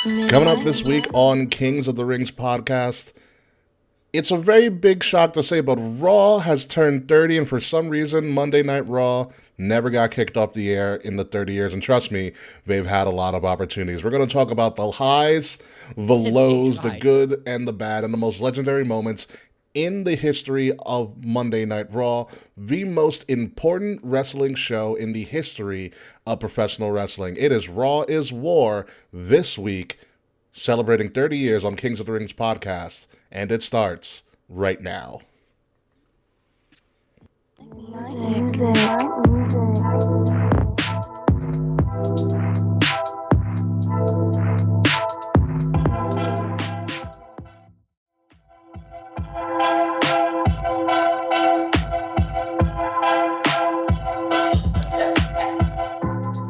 Coming up this week on Kings of the Rings podcast, it's a very big shock to say, but Raw has turned 30, and for some reason, Monday Night Raw never got kicked off the air in the 30 years. And trust me, they've had a lot of opportunities. We're going to talk about the highs, the lows, the good and the bad, and the most legendary moments in the history of Monday Night Raw, the most important wrestling show in the history of professional wrestling. It is Raw is War this week, celebrating 30 years on Kings of the Rings podcast, and it starts right now.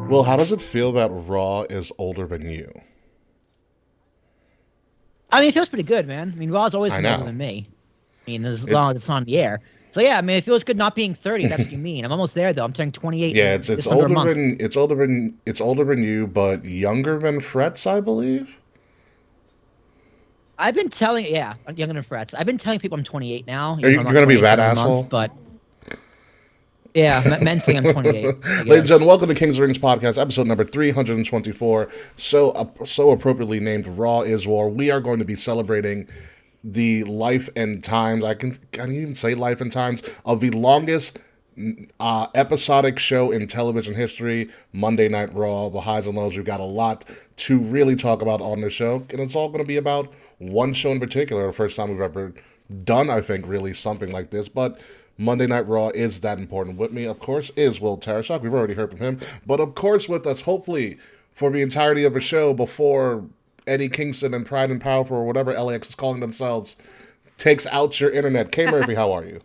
Well, how does it feel that Raw is older than you? I mean, it feels pretty good, man. I mean, Raw's always I been older know. than me. I mean, as long as it's on the air. So yeah, I mean, it feels good not being 30. That's what you mean. I'm almost there though. I'm turning 28 Yeah, in it's just under a older month. than it's older than you, but younger than Fretz, I believe. I've been telling, yeah, I'm younger than Frets. I've been telling people I'm 28 now. Are Even you though I'm not gonna be 28 for that another month, asshole? but yeah, mentally I'm 28. I Ladies and guess. gentlemen, welcome to Kings of the Rings podcast, episode number 324. So appropriately named Raw is War. We are going to be celebrating the life and times. I can even say life and times of the longest episodic show in television history, Monday Night Raw. The highs and lows. We've got a lot to really talk about on the show, and it's all going to be about one show in particular. The first time we've ever done, I think, really something like this, but. Monday Night Raw is that important. With me, of course, is Will Tarashuk. We've already heard from him. But of course, with us, hopefully, for the entirety of the show before Eddie Kingston and Pride and Powerful or whatever LAX is calling themselves takes out your internet. Kay Murphy, how are you?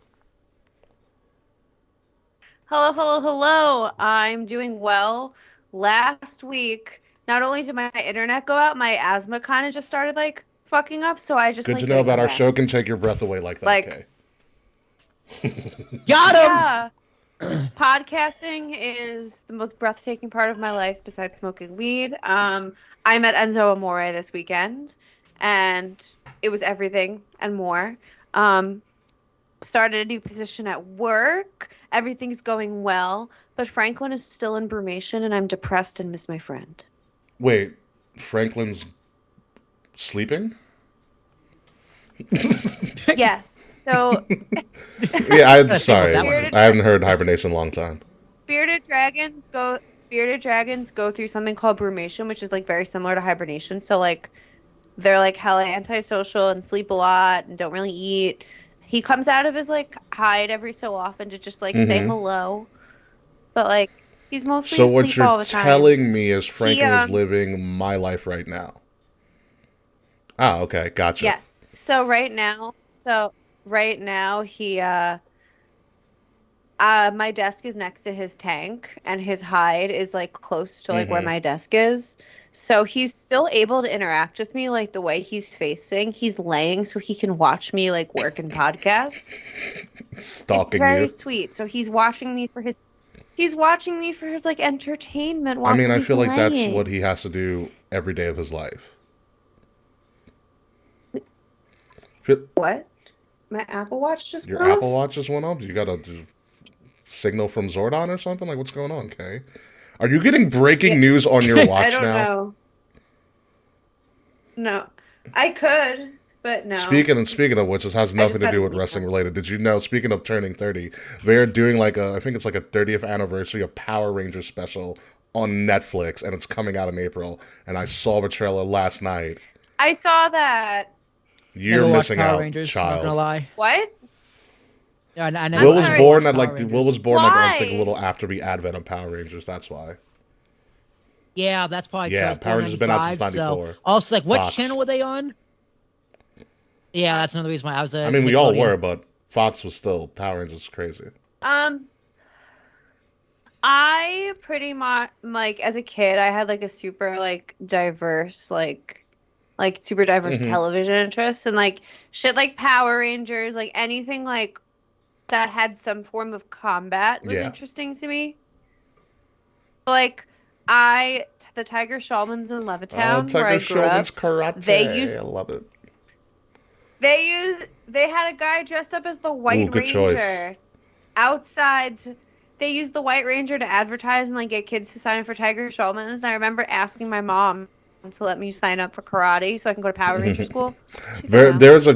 Hello, hello, hello. I'm doing well. Last week, not only did my internet go out, my asthma kind of just started like fucking up, so I just Good like to know didn't that come our back. show can take your breath away like that, Like, Kay. Got him. yeah, podcasting is the most breathtaking part of my life besides smoking weed. I met Enzo Amore this weekend, and it was everything and more. Um, Started a new position at work. Everything's going well, but Franklin is still in brumation, and I'm depressed and miss my friend. Wait, Franklin's sleeping? Yes. So Yeah, I'm Gotta think about sorry. that one. I haven't heard hibernation in a long time. bearded dragons go bearded dragons go through something called brumation, which is like very similar to hibernation. So like they're like hella antisocial and sleep a lot and don't really eat. He comes out of his like hide every so often to just like say Mm-hmm. hello, but like he's mostly So what asleep you're all the time. telling me is He Franklin is living my life right now. Ah, okay, gotcha. Yes. So right now he my desk is next to his tank and his hide is like close to like where Mm-hmm. my desk is. So he's still able to interact with me like the way he's facing. He's laying so he can watch me like work and podcast. It's Stalking very you. sweet. So he's watching me for his like entertainment I while mean, I he's feel like that's what laying. he has to do every day of his life. Feel- What? My Apple Watch just Your went Apple off? Watch just went off? You got a signal from Zordon or something? Like, what's going on, Kay? Are you getting Yeah, breaking news on your I watch don't now? know. No. I could, but no. Speaking of which, this has I nothing just to got do an with wrestling email. related. Did you know? Speaking of turning 30, they're doing like I think it's like a 30th anniversary of Power Rangers special on Netflix, and it's coming out in April. And I saw the trailer last night. I saw that. You're Never watched missing Power out, Rangers. Not gonna child. lie. What? Yeah, I I'm never. Will I was never sorry. born watched at Power Will Rangers. was born like I think a Why? little after the advent of Power Rangers. That's why. Yeah, that's probably true. I Yeah, was Power born in Rangers has been out since '95, so '94. also like, what Fox. channel were they on? Yeah, that's another reason why I was I a mean, we all Nickelodeon. were, but Fox was still Power Rangers is crazy. Um, I pretty much like as a kid, I had like a super like diverse super diverse Mm-hmm. television interests and like shit like Power Rangers, like anything like that had some form of combat was Yeah. interesting to me. Like The Tiger Shawmans in Levittown, where I Tiger grew up, Showman's karate. I love it. they had a guy dressed up as the Ooh, White good choice. Ranger outside. They used the White Ranger to advertise and like get kids to sign up for Tiger Shawmans. And I remember asking my mom to let me sign up for karate so I can go to Power Ranger school. She said no. There's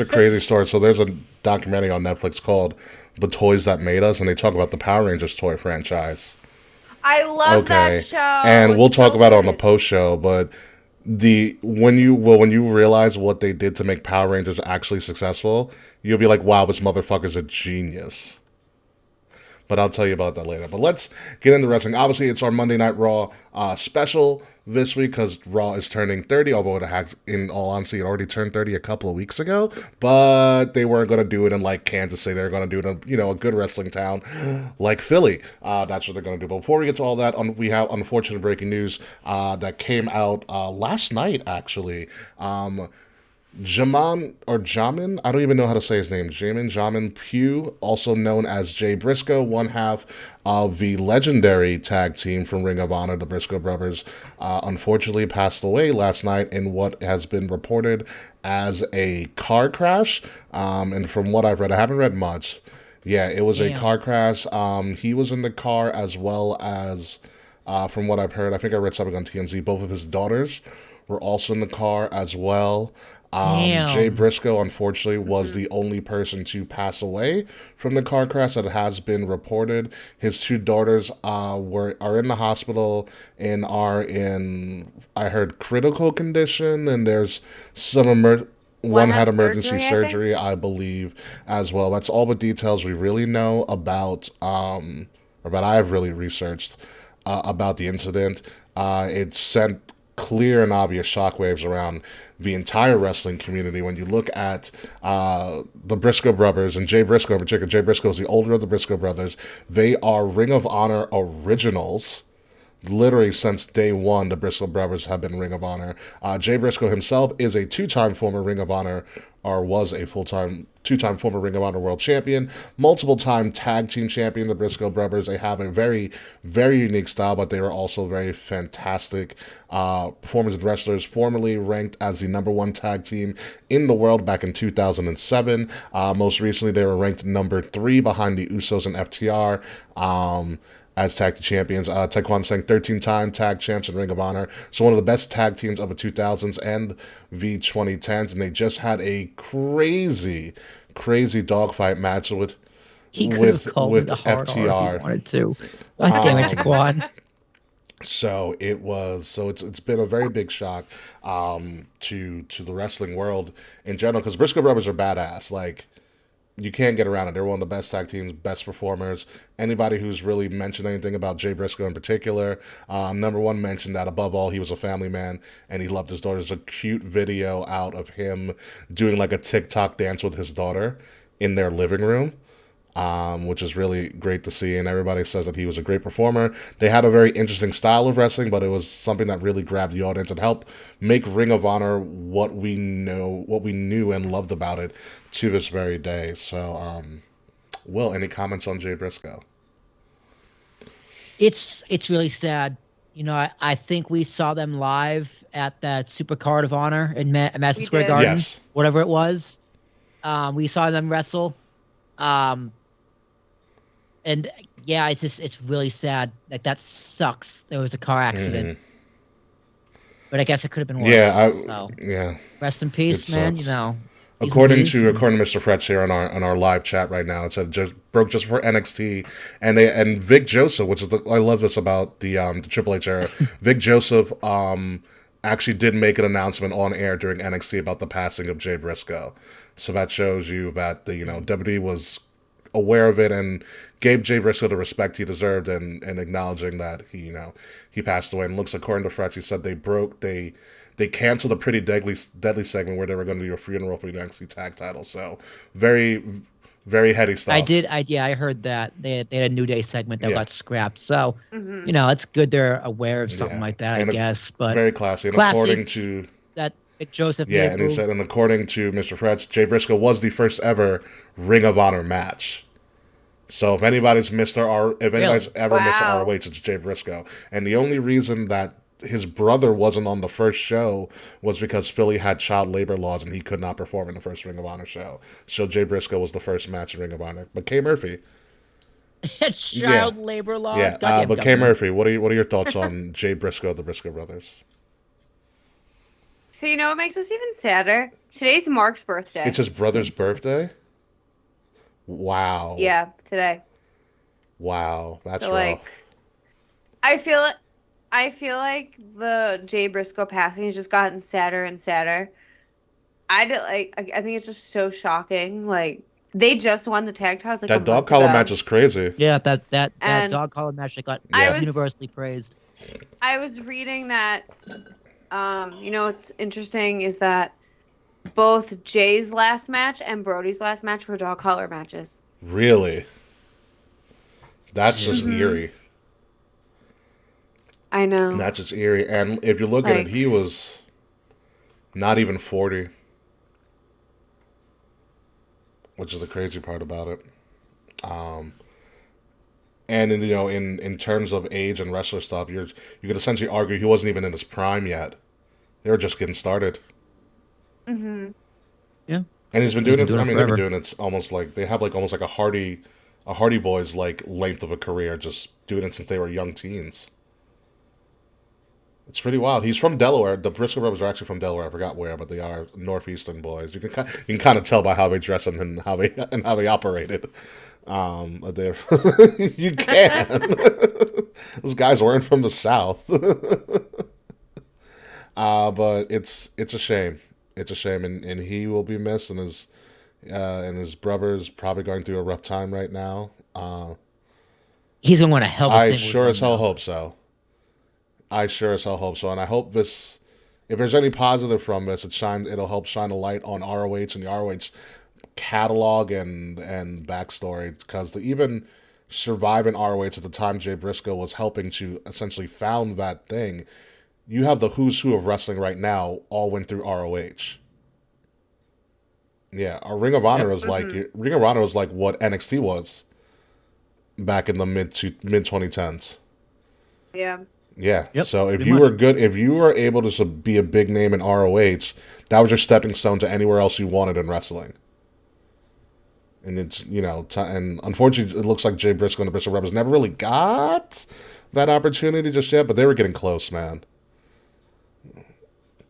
a crazy story. So there's a documentary on Netflix called "The Toys That Made Us," and they talk about the Power Rangers toy franchise. I love that show. And we'll It's talk so about it on the good. post show, but when you realize what they did to make Power Rangers actually successful, you'll be like, wow, this motherfucker's a genius. But I'll tell you about that later. But let's get into wrestling. Obviously, it's our Monday Night Raw special this week because Raw is turning 30, although it has, in all honesty, it already turned 30 a couple of weeks ago. But they weren't going to do it in like Kansas City. They're going to do it in a good wrestling town like Philly. That's what they're going to do. But before we get to all that, we have unfortunate breaking news that came out last night, actually. Jamin, I don't even know how to say his name. Jamin Pugh, also known as Jay Briscoe, one half of the legendary tag team from Ring of Honor, the Briscoe brothers, unfortunately passed away last night in what has been reported as a car crash. And from what I've read, I haven't read much. Yeah, it was a car crash. He was in the car as well as, from what I've heard, I think I read something on TMZ, both of his daughters were also in the car as well. Jay Briscoe, unfortunately, was the only person to pass away from the car crash that has been reported. His two daughters are in the hospital and are in, I heard, critical condition, and there's some one had emergency surgery, I believe, as well. That's all the details we really know about, or that I've really researched about the incident. It sent clear and obvious shockwaves around the entire wrestling community. When you look at the Briscoe brothers, and Jay Briscoe in particular, Jay Briscoe is the older of the Briscoe brothers. They are Ring of Honor originals. Literally since day one, the Briscoe brothers have been Ring of Honor. Jay Briscoe himself is a two-time former Ring of Honor, or was a two-time former Ring of Honor world champion, multiple-time tag team champion. The Briscoe brothers, they have a very, very unique style, but they were also very fantastic performers and wrestlers, formerly ranked as the number one tag team in the world back in 2007. Most recently, they were ranked number 3 behind the Usos and FTR. As tag team champions. Taekwon Singh, 13-time tag champs in Ring of Honor. So one of the best tag teams of the 2000s and the 2010s. And they just had a crazy, crazy dogfight match with he could have called it a hard FTR. If he wanted to. God damn it, Taekwon. So it's been a very big shock to the wrestling world in general, because Briscoe brothers are badass. Like, you can't get around it. They're one of the best tag teams, best performers. Anybody who's really mentioned anything about Jay Briscoe in particular, number one mentioned that above all, he was a family man and he loved his daughter. There's a cute video out of him doing like a TikTok dance with his daughter in their living room, which is really great to see. And everybody says that he was a great performer. They had a very interesting style of wrestling, but it was something that really grabbed the audience and helped make Ring of Honor what we knew and loved about it to this very day. So, Will, any comments on Jay Briscoe? It's really sad. You know, I think we saw them live at that Supercard of Honor in Madison Square Garden, yes, whatever it was. We saw them wrestle. And yeah, it's really sad. Like, that sucks. There was a car accident. But I guess it could have been worse. Yeah. Rest in peace, man. Sucks. You know. According to Mr. Fretz here on our live chat right now, it said broke just before NXT, and Vic Joseph, which is I love this about the Triple H era. Vic Joseph actually did make an announcement on air during NXT about the passing of Jay Briscoe. So that shows you that the WWE was aware of it and gave Jay Briscoe the respect he deserved, and acknowledging that he passed away. And looks, according to Fretz, he said they canceled a pretty deadly segment where they were going to do a funeral for the NXT tag title. So very, very heady stuff. I heard that they had a New Day segment that got scrapped. So it's good they're aware of something like that, I guess. But very classy. And according to that, Vic Joseph. Yeah, and he said, and according to Mr. Fretz, Jay Briscoe was the first ever Ring of Honor match. So if anybody's missed if anybody's ever missed Wow. ROH, it's Jay Briscoe. And the only reason that his brother wasn't on the first show was because Philly had child labor laws and he could not perform in the first Ring of Honor show. So Jay Briscoe was the first match in Ring of Honor. But K Murphy, Child labor laws. yeah. Goddamn But K government. Murphy, what are your thoughts on Jay Briscoe, the Briscoe brothers? So you know what makes us even sadder? Today's Mark's birthday. It's his brother's birthday. Wow. Yeah, today. Wow, that's So rough. like, I feel like the Jay Briscoe passing has just gotten sadder and sadder. I think it's just so shocking. Like they just won the tag titles like a That dog month collar ago. match is crazy. Yeah, that And dog collar match that got Yeah. universally praised. I was reading that. You know what's interesting is that both Jay's last match and Brody's last match were dog collar matches. Really? That's just eerie. I know. That's just eerie. And if you look at it, Like- he was not even 40. Which is the crazy part about it. And in terms of age and wrestler stuff, you could essentially argue he wasn't even in his prime yet. They were just getting started. Mm-hmm. Yeah. And he's been doing it. doing I it mean, they've been forever. doing it almost like they have almost like a Hardy Boys like length of a career, just doing it since they were young teens. It's pretty wild. He's from Delaware. The Briscoe brothers are actually from Delaware. I forgot where, but they are northeastern boys. You can kind of tell by how they dress and how they operated. They're you can. Those guys weren't from the South. But it's a shame. It's a shame, and he will be missed, and his brother's probably going through a rough time right now. He's gonna want to help. I sure as hell hope so. I sure as hell hope so, and I hope this. If there's any positive from this, it'll help shine a light on ROH and the ROH catalog and backstory, because to even survive in ROH at the time Jay Briscoe was helping to essentially found that thing, you have the who's who of wrestling right now all went through ROH. Yeah, our Ring of Honor is like Ring of Honor was like what NXT was back in the mid 2010s. Yeah. Yeah. Yep, So if pretty you much. were good, if you were able to be a big name in ROH, that was your stepping stone to anywhere else you wanted in wrestling. And it's and unfortunately, it looks like Jay Briscoe and the Briscoe Rebels never really got that opportunity just yet, but they were getting close, man.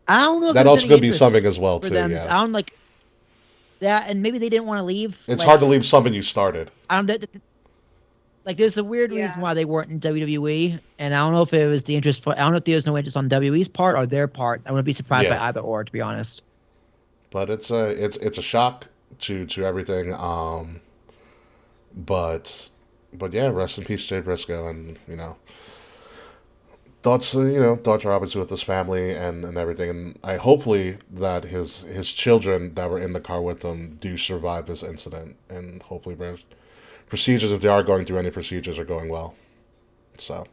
I don't know if That there's also any could be interest something as well for too. them. Yeah, I don't like that, and maybe they didn't want to leave. it's hard to leave something you started. I don't. Like, there's a weird Yeah. reason why they weren't in WWE, and I don't know if it was the interest I don't know if there was no interest on WWE's part or their part. I wouldn't be surprised by Yeah. either or, to be honest. But it's a shock to everything. But yeah, rest in peace, Jay Briscoe, and thoughts are obviously with his family and everything, and I hopefully that his children that were in the car with him do survive this incident, and hopefully their procedures, if they are going through any procedures, are going well. So,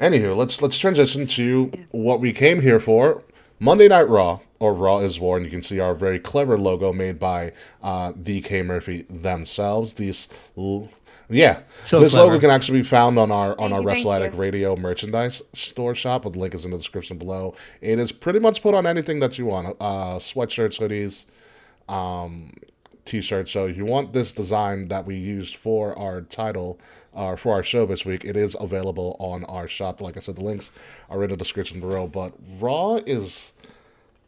anywho, let's transition to what we came here for: Monday Night Raw, or Raw is War, and you can see our very clever logo made by the K Murphy themselves. So This clever. logo can actually be found on our Thank Wrestle you. Addict Radio merchandise store shop. The link is in the description below. It is pretty much put on anything that you want: sweatshirts, hoodies, t-shirts. So if you want this design that we used for our title, for our show this week, it is available on our shop. Like I said, the links are in the description below. But Raw is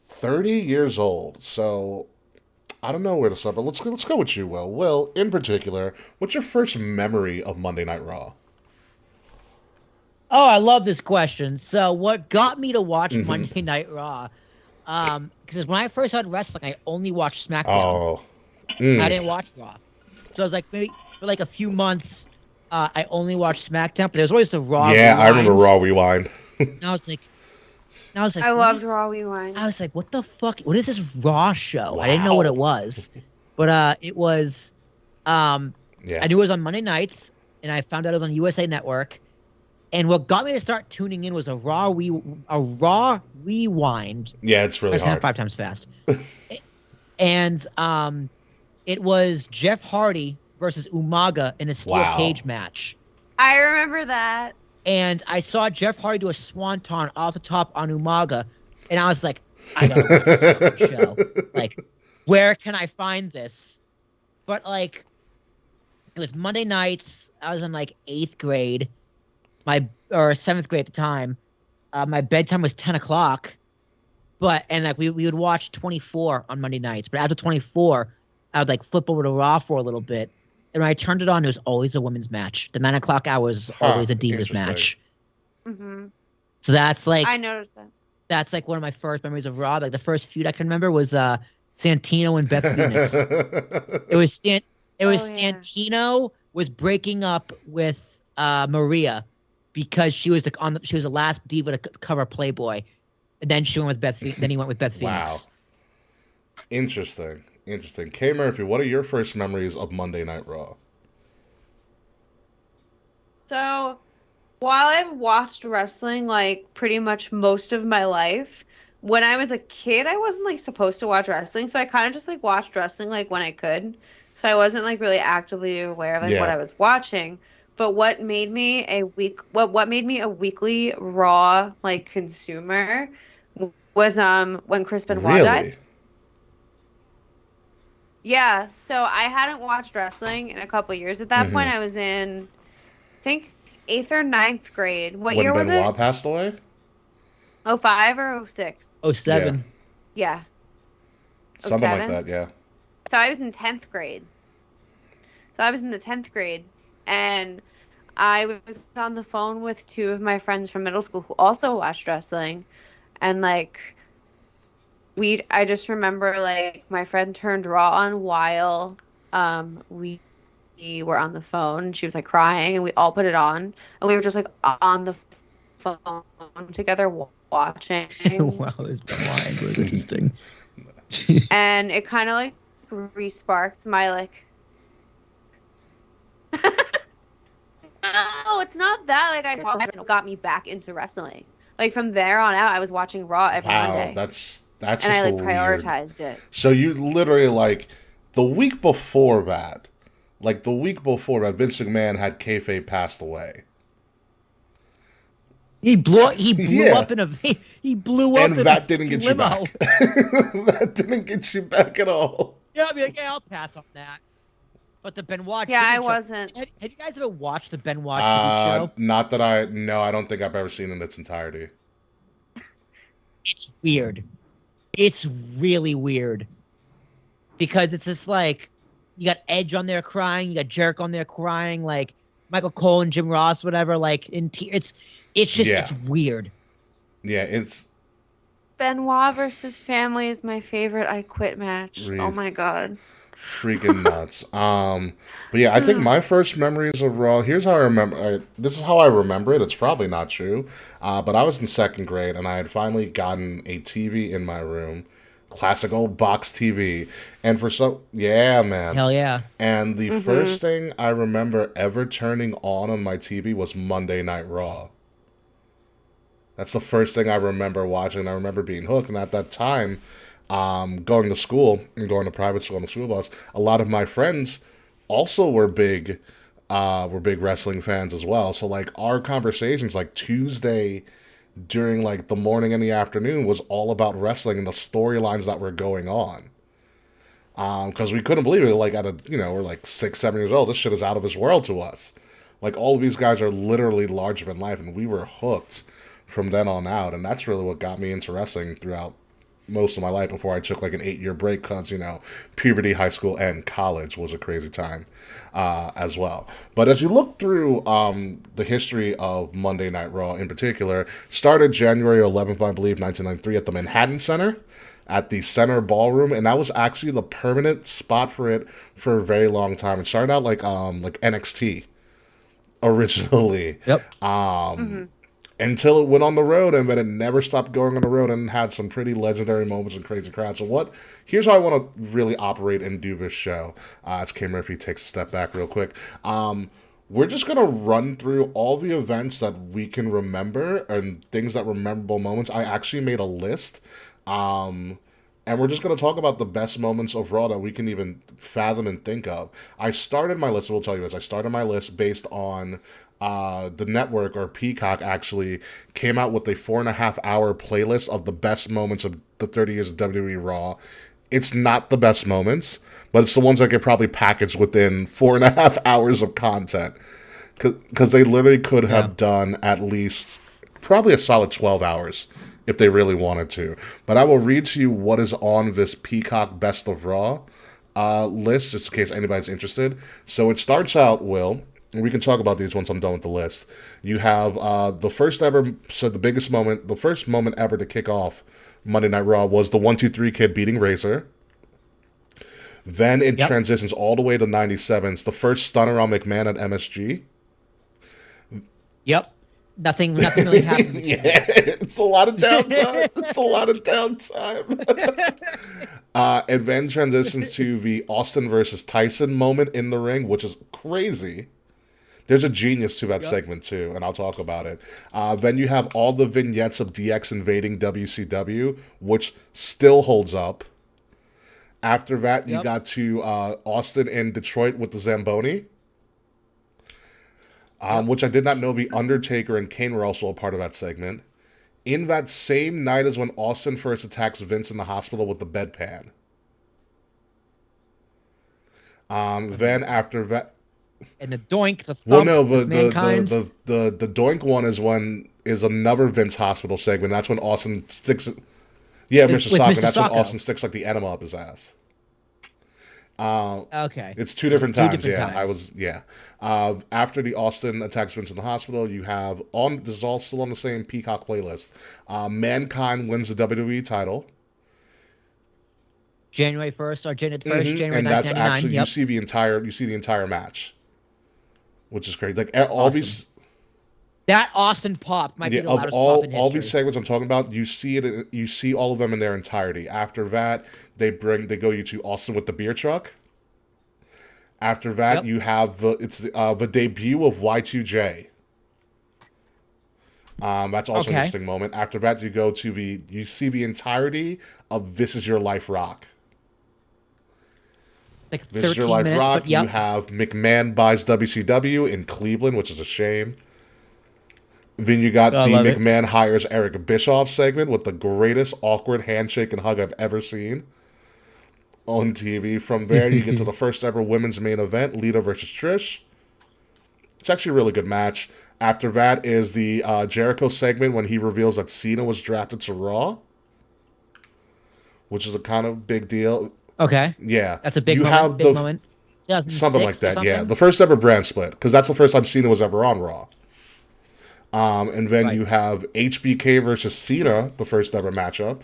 30 years old, so I don't know where to start, but let's go with you, Will. Will, in particular, what's your first memory of Monday Night Raw? Oh, I love this question. So, what got me to watch Monday Night Raw? Because when I first started wrestling, I only watched SmackDown. Oh, I didn't watch Raw. So I was like, maybe for like a few months, I only watched SmackDown. But there was always the Raw. yeah, I remember rewinds. Raw Rewind. And I was like, I what loved is- Raw Rewind. I was like, what the fuck? What is this Raw show? I didn't know what it was, but it was. Yeah, I knew it was on Monday nights, and I found out it was on USA Network. And what got me to start tuning in was a Raw Rewind. yeah, it's really I said hard. 5 times fast. And it was Jeff Hardy versus Umaga in a steel Wow. cage match. I remember that. And I saw Jeff Hardy do a swanton off the top on Umaga, and I was like, I gotta watch this fucking show. Like, where can I find this? But like, it was Monday nights. I was in like 8th grade, or 7th grade at the time. My bedtime was 10 o'clock. And like we would watch 24 on Monday nights. But after 24, I would like flip over to Raw for a little bit. And when I turned it on, it was always a women's match. The 9 o'clock hour was always a Divas match. Mm-hmm. So that's like, I noticed that. That's like one of my first memories of Raw. Like the first feud I can remember was Santino and Beth Phoenix. It was Santino was breaking up with Maria because she was the last diva to cover Playboy. And then she went with then he went with Beth Phoenix. Wow. Interesting. K. Murphy, what are your first memories of Monday Night Raw? So, while I've watched wrestling like pretty much most of my life, when I was a kid, I wasn't like supposed to watch wrestling, so I kind of just like watched wrestling like when I could. So I wasn't like really actively aware of like what I was watching. But what made me a weekly Raw like consumer was when Chris Benoit died. Yeah, so I hadn't watched wrestling in a couple of years. At that point, I was in, I think, 8th or 9th grade. What year was it? When Benoit passed away? 05 or 06? 07. Yeah. Something like that, yeah. So I was in 10th grade. So I was in the 10th grade, and I was on the phone with 2 of my friends from middle school who also watched wrestling, and like I just remember like my friend turned Raw on while we were on the phone. She was like crying, and we all put it on, and we were just like on the phone together watching. Wow, this Benoit was interesting. And it kind of like re-sparked my like. No, it's not that. Like I got me back into wrestling. Like from there on out, I was watching Raw every Monday. That's and just I like weird. prioritized it. So you literally like the week before that, Vince McMahon had kayfabe passed away. He blew up in a he blew up and in that a didn't get limo. You back. That didn't get you back at all. Yeah, I'll be like, yeah, I'll pass on that. But the Benoit I tribute wasn't. Have you guys ever watched the Benoit tribute show? Not that I don't think I've ever seen it in its entirety. It's weird. It's really weird. Because it's just like you got Edge on there crying, you got Jericho on there crying, like Michael Cole and Jim Ross, whatever, like it's weird. Yeah, it's Benoit versus Family is my favorite I Quit match. Oh my god. Freaking nuts. But yeah, I think my first memories of Raw, here's how I remember, this is how I remember it. It's probably not true. But I was in 2nd grade and I had finally gotten a TV in my room. Classic old box TV. And yeah, man. Hell yeah. And the first thing I remember ever turning on my TV was Monday Night Raw. That's the first thing I remember watching. I remember being hooked. And at that time, going to school and going to private school on the school bus, a lot of my friends also were big wrestling fans as well. So like our conversations like Tuesday during like the morning and the afternoon was all about wrestling and the storylines that were going on. Because we couldn't believe it. Like we're like 6, 7 years old. This shit is out of this world to us. Like all of these guys are literally larger than life, and we were hooked from then on out. And that's really what got me into wrestling throughout most of my life before I took like an 8-year break because, puberty, high school, and college was a crazy time as well. But as you look through the history of Monday Night Raw in particular, started January 11th, I believe, 1993 at the Manhattan Center at the Center Ballroom, and that was actually the permanent spot for it for a very long time. It started out like NXT originally. Yep. Until it went on the road, and then it never stopped going on the road and had some pretty legendary moments and crazy crowds. So here's how I want to really operate and do this show, as K. Murphy takes a step back real quick. We're just going to run through all the events that we can remember and things that were memorable moments. I actually made a list And we're just going to talk about the best moments of Raw that we can even fathom and think of. I started my list, I will tell you this, I started my list based on the network, or Peacock actually came out with a 4.5 hour playlist of the best moments of the 30 years of WWE Raw. It's not the best moments, but it's the ones that get probably packaged within 4.5 hours of content. Because they literally could Yeah. have done at least probably a solid 12 hours if they really wanted to. But I will read to you what is on this Peacock Best of Raw list, just in case anybody's interested. So it starts out, Will, and we can talk about these once I'm done with the list. You have the first ever, so the biggest moment, the first moment ever to kick off Monday Night Raw was the 1-2-3 Kid beating Razor. Then it Yep. transitions all the way to 97. It's the first stunner on McMahon at MSG. Yep. Nothing really happened. Yeah, it's a lot of downtime. It's a lot of downtime. And then transitions to the Austin versus Tyson moment in the ring, which is crazy. There's a genius to that segment too, and I'll talk about it. Then you have all the vignettes of DX invading WCW, which still holds up. After that, you Yep. got to Austin and Detroit with the Zamboni. Which I did not know the Undertaker and Kane were also a part of that segment. In that same night is when Austin first attacks Vince in the hospital with the bedpan. Then after that, And the doink, the thump, well, no, with Mankind. the Doink one is another Vince hospital segment. That's when Austin sticks. Yeah, With Mr. Socko. Mr. That's when Socko. Austin sticks like the enema up his ass. Okay. It's two different Two times. different Yeah, times. I was. Yeah. After the Austin attacks Vince in the hospital, you have on. This is all still on the same Peacock playlist. Mankind wins the WWE title, January 1st or January 1st, January and that's 1999. actually Yep. you see the entire match, which is great. Like all Awesome. these. That Austin pop might be Yeah, the of loudest pop in all history. these segments I'm talking about, you see it. You see all of them in their entirety. After that, they go you to Austin with the beer truck. After that, Yep. you have the debut of Y2J. That's also an Okay. interesting moment. After that, you see the entirety of This Is Your Life Rock. Like This Is Your 13 Life minutes, Rock. but yep. You have McMahon buys WCW in Cleveland, which is a shame. Then you got I the love it. McMahon hires Eric Bischoff segment with the greatest awkward handshake and hug I've ever seen on TV. From there, you get to the first ever women's main event, Lita versus Trish. It's actually a really good match. After that is the Jericho segment when he reveals that Cena was drafted to Raw, which is a kind of big deal. Okay. Yeah, That's a big you moment. have Big the moment. 2006 something like or that. something? Yeah, the first ever brand split because that's the first time Cena was ever on Raw. And then Right. you have HBK versus Cena, the first ever matchup.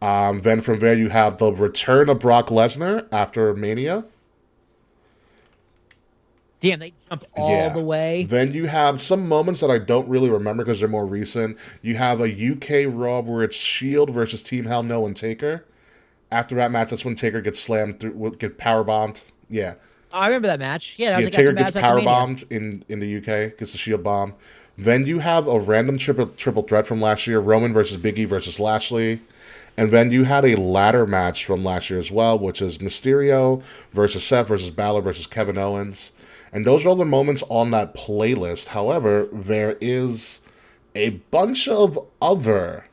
Then from there you have the return of Brock Lesnar after Mania. Damn, they jump all the way. Then you have some moments that I don't really remember because they're more recent. You have a UK Raw where it's Shield versus Team Hell No and Taker. After that match, that's when Taker gets slammed through, get power bombed. Yeah, Oh, I remember that match. Yeah, that was yeah. like Taker after gets Mania. power bombed in the UK, gets the Shield bomb. Then you have a random triple threat from last year: Roman versus Big E versus Lashley. And then you had a ladder match from last year as well, which is Mysterio versus Seth versus Balor versus Kevin Owens. And those are all the moments on that playlist. However, there is a bunch of other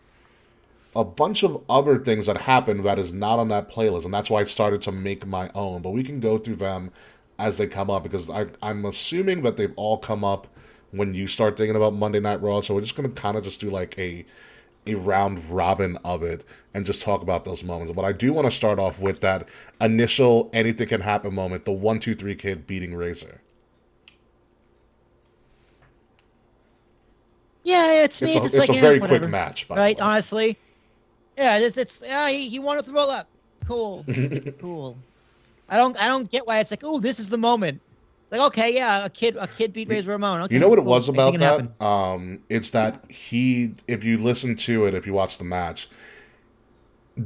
things that happened that is not on that playlist, and that's why I started to make my own. But we can go through them as they come up because I'm assuming that they've all come up when you start thinking about Monday Night Raw. So we're just gonna kind of just do like a round robin of it and just talk about those moments. But I do want to start off with that initial anything can happen moment, the 1-2-3 Kid beating Razor. Yeah, it's me. It's It's like a very whatever. quick match, by Right, the way. honestly. Yeah, it's he wanted to roll up. Cool. Cool. I don't get why it's like, oh, this is the moment. It's like, okay, yeah, a kid beat Razor Ramon. Okay, You know what it cool. was about Anything can that? happen. It's that if you listen to it, if you watch the match,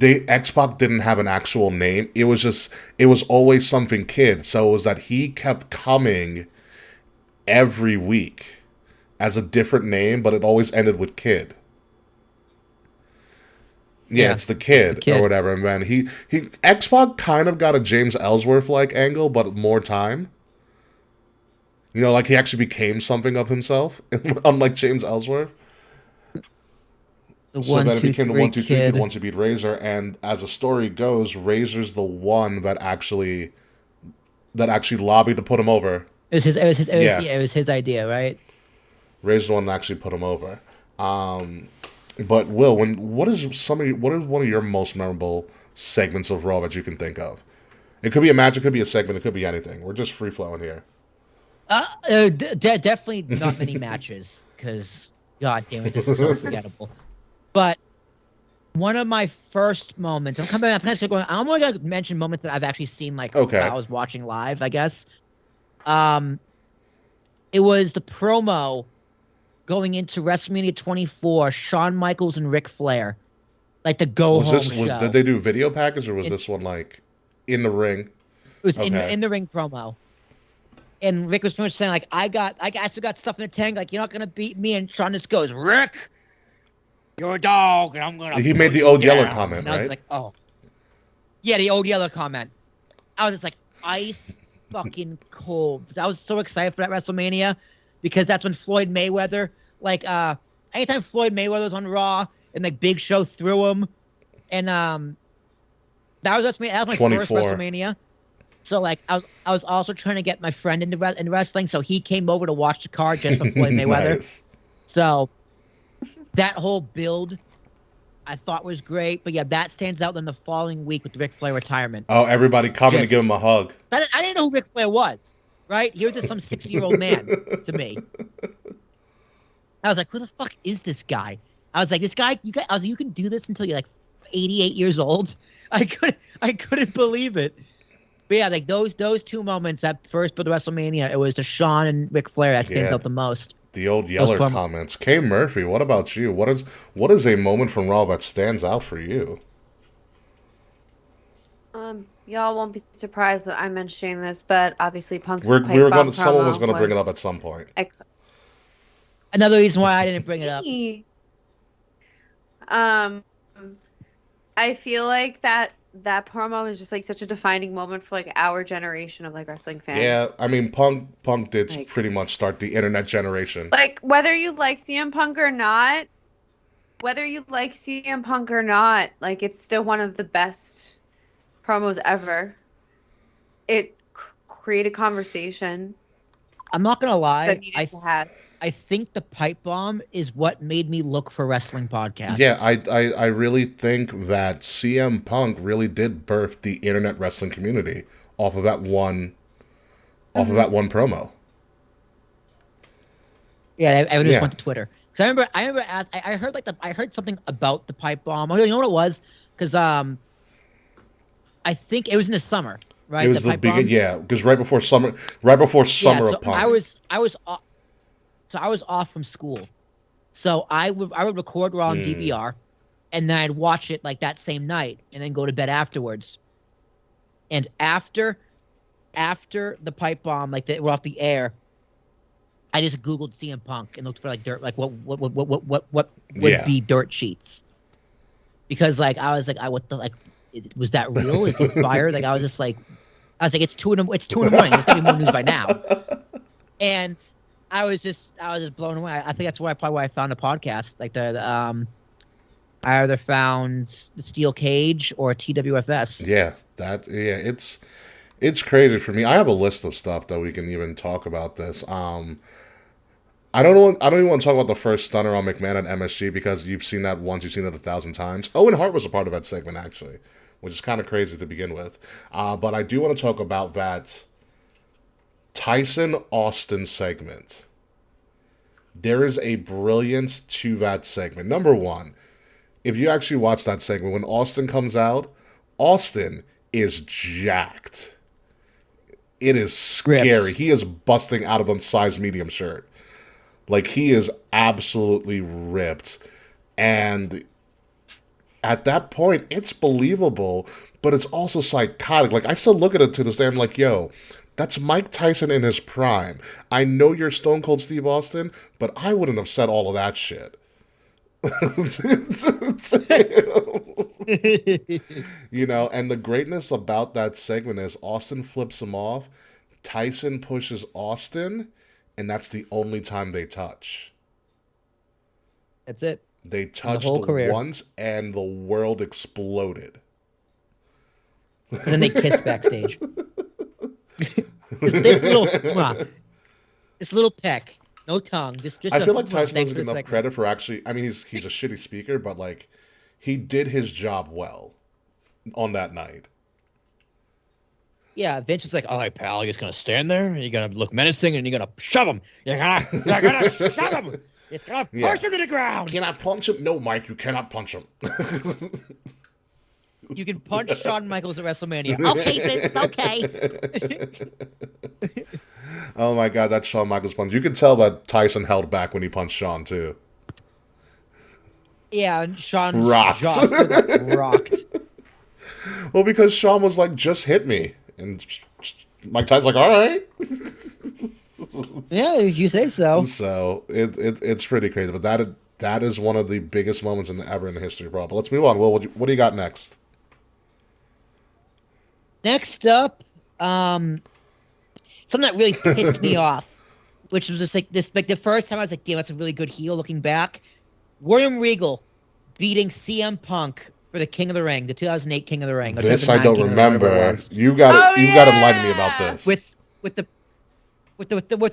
X-Pac didn't have an actual name. It was always something Kid. So it was that he kept coming every week as a different name, but it always ended with Kid. Yeah, Yeah, it's the it's the kid or kid. whatever. And man, he X-Pac kind of got a James Ellsworth like angle, but more time. You know, like he actually became something of himself, unlike James Ellsworth. The So one, then it two, became the three 1 2 3 kid kid. once he beat Razor, and as the story goes, Razor's the one that actually lobbied to put him over. It was his. It was his. It was, Yeah, yeah, it was his idea, right? Razor's the one that actually put him over. But Will, what is one of your most memorable segments of Raw that you can think of? It could be a match, it could be a segment, it could be anything. We're just free flowing here. Definitely not many matches because God damn, it's just so forgettable. But one of my first moments, I'm coming. I'm kind of going. I'm only gonna mention moments that I've actually seen, like that Okay. I was watching live. I guess. Um, it was the promo going into WrestleMania 24. Shawn Michaels and Ric Flair, like the go home Did show. they do video package or was It, this one like in the ring? it was Okay. in the ring promo. And Rick was pretty much saying, like, I still got stuff in the tank. Like, you're not gonna beat me. And Shawn just goes, Rick, you're a dog, and I'm gonna He made put the you old Yeller down. comment, And I was right? like, oh, yeah, the old yellow comment. I was just like, ice fucking cold. I was so excited for that WrestleMania because that's when Floyd Mayweather, like, anytime Floyd Mayweather was on Raw and like Big Show threw him, and that was WrestleMania. That was my first 24. WrestleMania. So like I was also trying to get my friend into wrestling, so he came over to watch the card just for Floyd Mayweather. Nice. So that whole build I thought was great, but yeah, that stands out. Then the following week with the Ric Flair retirement, Oh, everybody coming to give just him a hug. I didn't know who Ric Flair was. Right, he was just some 60-year-old man to me. I was like, who the fuck is this guy? I was like, this guy, I was like, you can do this until you're like 88 years old. I couldn't believe it. But yeah, like those two moments, that first bit of WrestleMania, it was the Shawn and Ric Flair that stands Yeah. out the most. The old Those Yeller promo. comments. Kay Murphy, what about you? What is a moment from Raw that stands out for you? Y'all won't be surprised that I'm mentioning this, but obviously Punk's We pipe were going bomb to someone was promo going to bring it up was at some point. I, Another reason why I didn't bring it up. um I feel like that promo is just like such a defining moment for like our generation of like wrestling Yeah, fans. I mean Punk did Like pretty much start the internet generation. like whether you like CM Punk or not, like it's still one of the best promos ever. It created conversation I'm not gonna that lie. needed to have. I think the pipe bomb is what made me look for wrestling Yeah, podcasts. I really think that CM Punk really did birth the internet wrestling community off of that one off of Hmm. that one promo. Yeah, everyone just Yeah. went to Twitter. Because I remember, I heard like I heard something about the pipe bomb. Oh, you know what it was? Because I think it was in the summer, It right? The was the pipe big bomb. yeah, because right before Yeah. summer So of Punk. I was off from school, so I would record Raw on Mm, DVR, and then I'd watch it like that same night, and then go to bed afterwards. And after the pipe bomb, like they were off the air, I just Googled CM Punk and looked for like dirt, like what would yeah. be dirt sheets, because like I was like, what the like, was that real? Is he fired? Like I was like, it's 2 in the morning. There's gotta be more news by now. And I was just blown away. I think that's probably why I found the podcast. Like I either found the Steel Cage or TWFS. It's crazy for me. I have a list of stuff that we can even talk about this. I don't even want to talk about the first stunner on McMahon and MSG because you've seen that once, you've seen it 1,000 times. Owen Hart was a part of that segment actually, which is kind of crazy to begin with. But I do want to talk about that Tyson Austin segment. There is a brilliance to that segment. Number one, if you actually watch that segment, when Austin comes out, Austin is jacked. It is scary. Ripped. He is busting out of a size medium shirt. Like he is absolutely ripped. And at that point, it's believable, but it's also psychotic. Like I still look at it to this day, I'm like, yo, that's Mike Tyson in his prime. I know you're Stone Cold Steve Austin, but I wouldn't have said all of that shit. You know, and the greatness about that segment is Austin flips him off, Tyson pushes Austin, and that's the only time they touch. That's it. They In the touched whole career. once, and the world exploded. And then they kiss backstage. this little peck, no tongue. Just. I feel like Tyson thanks doesn't for get the enough segment. credit for actually. I mean, he's a shitty speaker, but like, he did his job well on that night. Yeah, Vince was like, "All right, pal, you're just gonna stand there, and you're gonna look menacing, and you're gonna shove him. You're gonna shove him. It's gonna push him to the ground. Can I punch him? No, Mike, you cannot punch him. You can punch Shawn Michaels at WrestleMania. Okay, Vince, okay." Oh my god, that Shawn Michaels punch. You could tell that Tyson held back when he punched Shawn too. Yeah, and Shawn's Rocked. jaw still got rocked. Well, because Shawn was like, just hit me. And Mike Tyson's like, all right. Yeah, you say so. So it's pretty crazy. But that is one of the biggest moments ever in the history of Raw. But let's move on. Will, what do you got next? Next up, something that really pissed me off, which was just like the first time I was like, damn, that's a really good heel looking back. William Regal beating CM Punk for the King of the Ring, the 2008 King of the Ring. This I don't King of the Ring, whatever remember. it was. You got to enlighten me about this. With the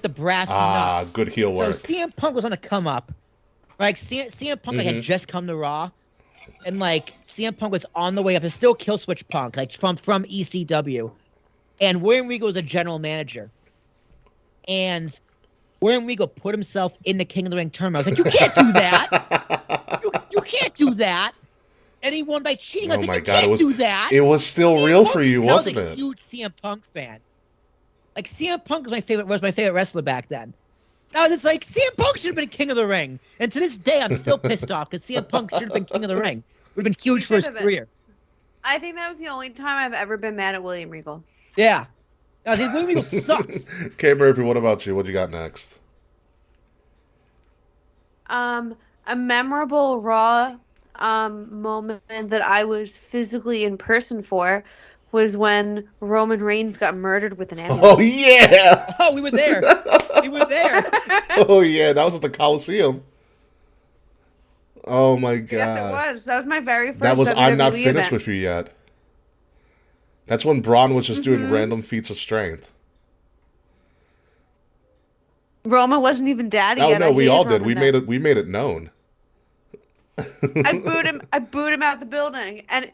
brass nuts. Good heel work. So CM Punk was on a come up. Like CM Punk had just come to Raw, and like CM Punk was on the way up. It's still Killswitch Punk, like from ECW, and William Regal was a general manager, and William Regal put himself in the King of the Ring tournament. I was like, you can't do that. You can't do that. And he won by cheating. I was like, you can't do that. It was still CM real Punk, for you, wasn't I was a it? huge CM Punk fan. Like CM Punk was my favorite wrestler back then. I was just like, CM Punk should have been King of the Ring. And to this day, I'm still pissed off because CM Punk should have been King of the Ring. Would have been huge for his career. I think that was the only time I've ever been mad at William Regal. Yeah. I was like, William Regal sucks. Okay, Murphy, what about you? What you got next? A memorable Raw moment that I was physically in person for was when Roman Reigns got murdered with an ambulance. Oh, yeah! Oh, we were there. We were there. Oh, yeah, that was at the Coliseum. Oh, my God. Yes, it was. That was my very first That was I'm Not WWE Finished event. With You Yet. That's when Braun was just doing random feats of strength. Roma wasn't even daddy Oh, yet. no, we all did. Roman We made it known. I booed him out the building, and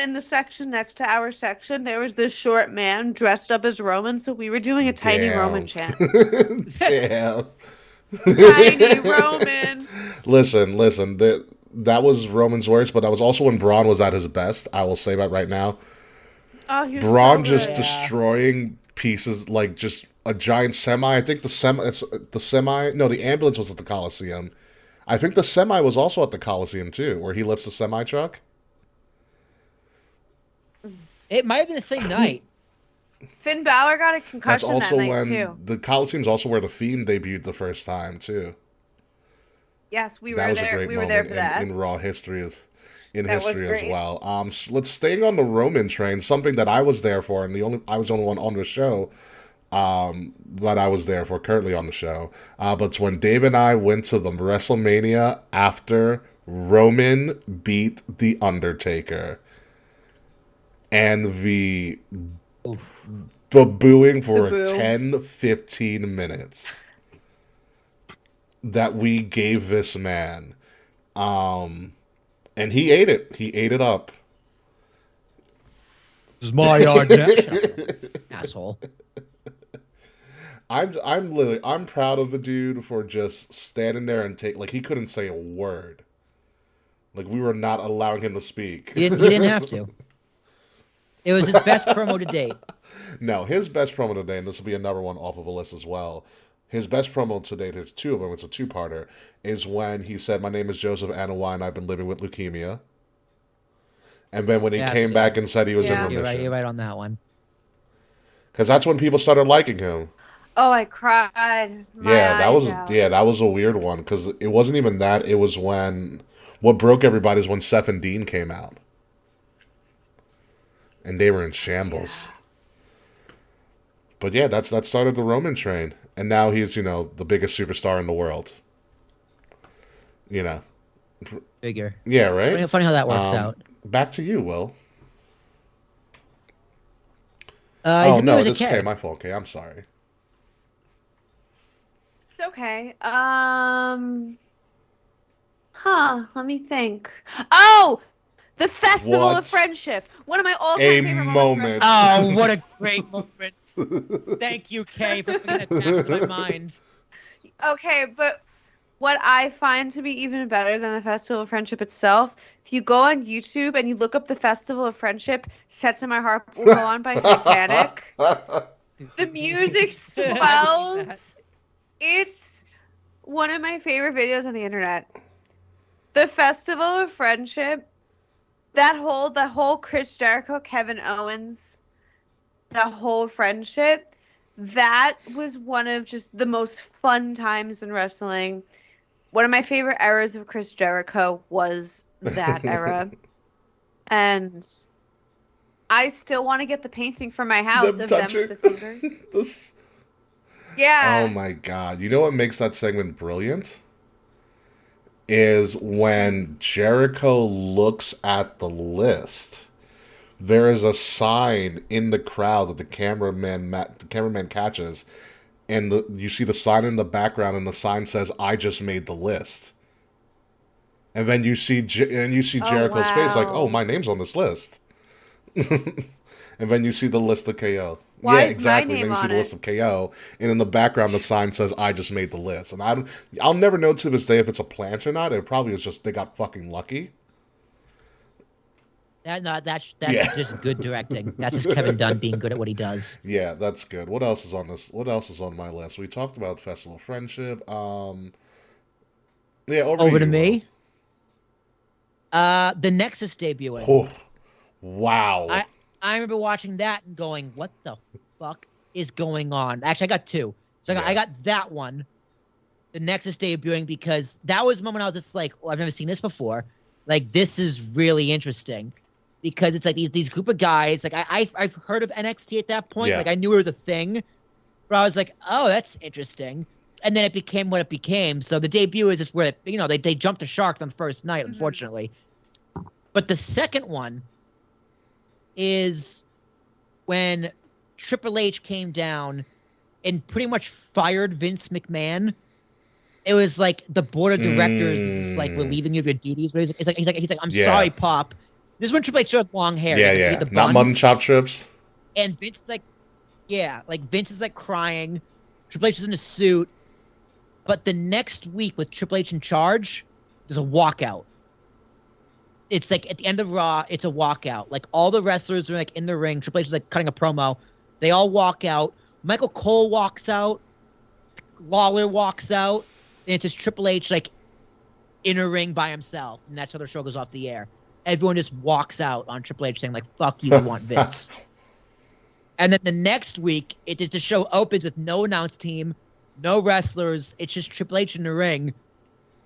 in the section next to our section, there was this short man dressed up as Roman, so we were doing a tiny Roman chant. Damn. Tiny Roman. Listen. That was Roman's worst, but that was also when Braun was at his best. I will say that right now. Oh, he was Braun so just good. destroying pieces like just a giant semi. I think the ambulance was at the Coliseum. I think the semi was also at the Coliseum too, where he lifts the semi truck. It might have been the same night. Finn Balor got a That's concussion also that night when too. the Coliseum's also where the Fiend debuted the first time too. Yes, we That were was a there. great We were there moment for that. in Raw history, That was as great. well. Let's staying on the Roman train. Something that I was there for, and I was the only one on the show. But I was there for currently on the show. But it's when Dave and I went to the WrestleMania after Roman beat The Undertaker. And the booing for The boo. 10-15 minutes that we gave this man. And he ate it. He ate it up. This is my yard next. Asshole. I'm proud of the dude for just standing there and he couldn't say a word. Like we were not allowing him to speak. He didn't have to. It was his best promo to date. No, his best promo today, and this will be another one off of a list as well. His best promo to date, there's two of them, it's a two-parter, is when he said, "My name is Joseph Anawai and I've been living with leukemia." And then when he came back and said he was in Yeah. remission. You're right on that one. Because that's when people started liking him. Oh, I cried. That was a weird one because it wasn't even that. It was when what broke everybody is when Seth and Dean came out. and they were in shambles. But yeah, that started the Roman train, and now he's the biggest superstar in the world. You know, Figure. yeah, right. Funny how that works out. Back to you, Will. Is Oh it me or no, is it this is K. K? My fault, K. I'm sorry. It's okay. Let me think. Oh, the Festival of What Friendship. One of my a all-time favorite moments. moment! Oh, what a great moment! Thank you, Kay, for bringing that back to my mind. Okay, but what I find to be even better than the Festival of Friendship itself, if you go on YouTube and you look up the Festival of Friendship, Set to My Heart Will Go On by Titanic, the music swells. It's one of my favorite videos on the internet. The Festival of Friendship, the whole Chris Jericho, Kevin Owens, the whole friendship, that was one of just the most fun times in wrestling. One of my favorite eras of Chris Jericho was that era. And I still want to get the painting for my house Them of them touching. with the fingers. This- Oh Yeah. my god! You know what makes that segment brilliant? Is when Jericho looks at the list. There is a sign in the crowd that the cameraman catches, and you see the sign in the background, and the sign says, "I just made the list." And then you see Oh, Jericho's face, like, "Oh, wow. my name's on this list." And then you see the list of KO. Why Yeah, is my exactly. And then name you see on the list it? of KO, and in the background, the sign says, "I just made the list." And I'll never know to this day if it's a plant or not. It probably is just they got fucking lucky. That's Yeah. just good directing. That's just Kevin Dunn being good at what he does. Yeah, that's good. What else is on this? What else is on my list? We talked about Festival of Friendship. Yeah, over to Over to you, Will. me. The Nexus debuting. Oh, wow. I I remember watching that and going, "What the fuck is going on?" Actually, I got two. So I Yeah. got that one, the Nexus debuting, because that was the moment I was just like, "Oh, I've never seen this before. Like, this is really interesting." Because it's like these group of guys. Like I've heard of NXT at that point. Yeah. Like I knew it was a thing, but I was like, "Oh, that's interesting." And then it became what it became. So the debut is just where they jumped the shark on the first night, unfortunately. But the second one is when Triple H came down and pretty much fired Vince McMahon. It was like the board of directors is just like relieving you of your duties. But he's like, "I'm Yeah. sorry, Pop." This is when Triple H had long hair. Yeah, He yeah. had the Not bun. mutton chop strips. And Vince is like, yeah, like Vince is like crying. Triple H is in a suit. But the next week with Triple H in charge, there's a walkout. It's like at the end of Raw, it's a walkout. Like all the wrestlers are like in the ring. Triple H is like cutting a promo. They all walk out. Michael Cole walks out. Lawler walks out. And it's just Triple H like in a ring by himself. And that's how the show goes off the air. Everyone just walks out on Triple H saying like, "Fuck you, we want Vince." And then the next week, the show opens with no announce team, no wrestlers. It's just Triple H in the ring. And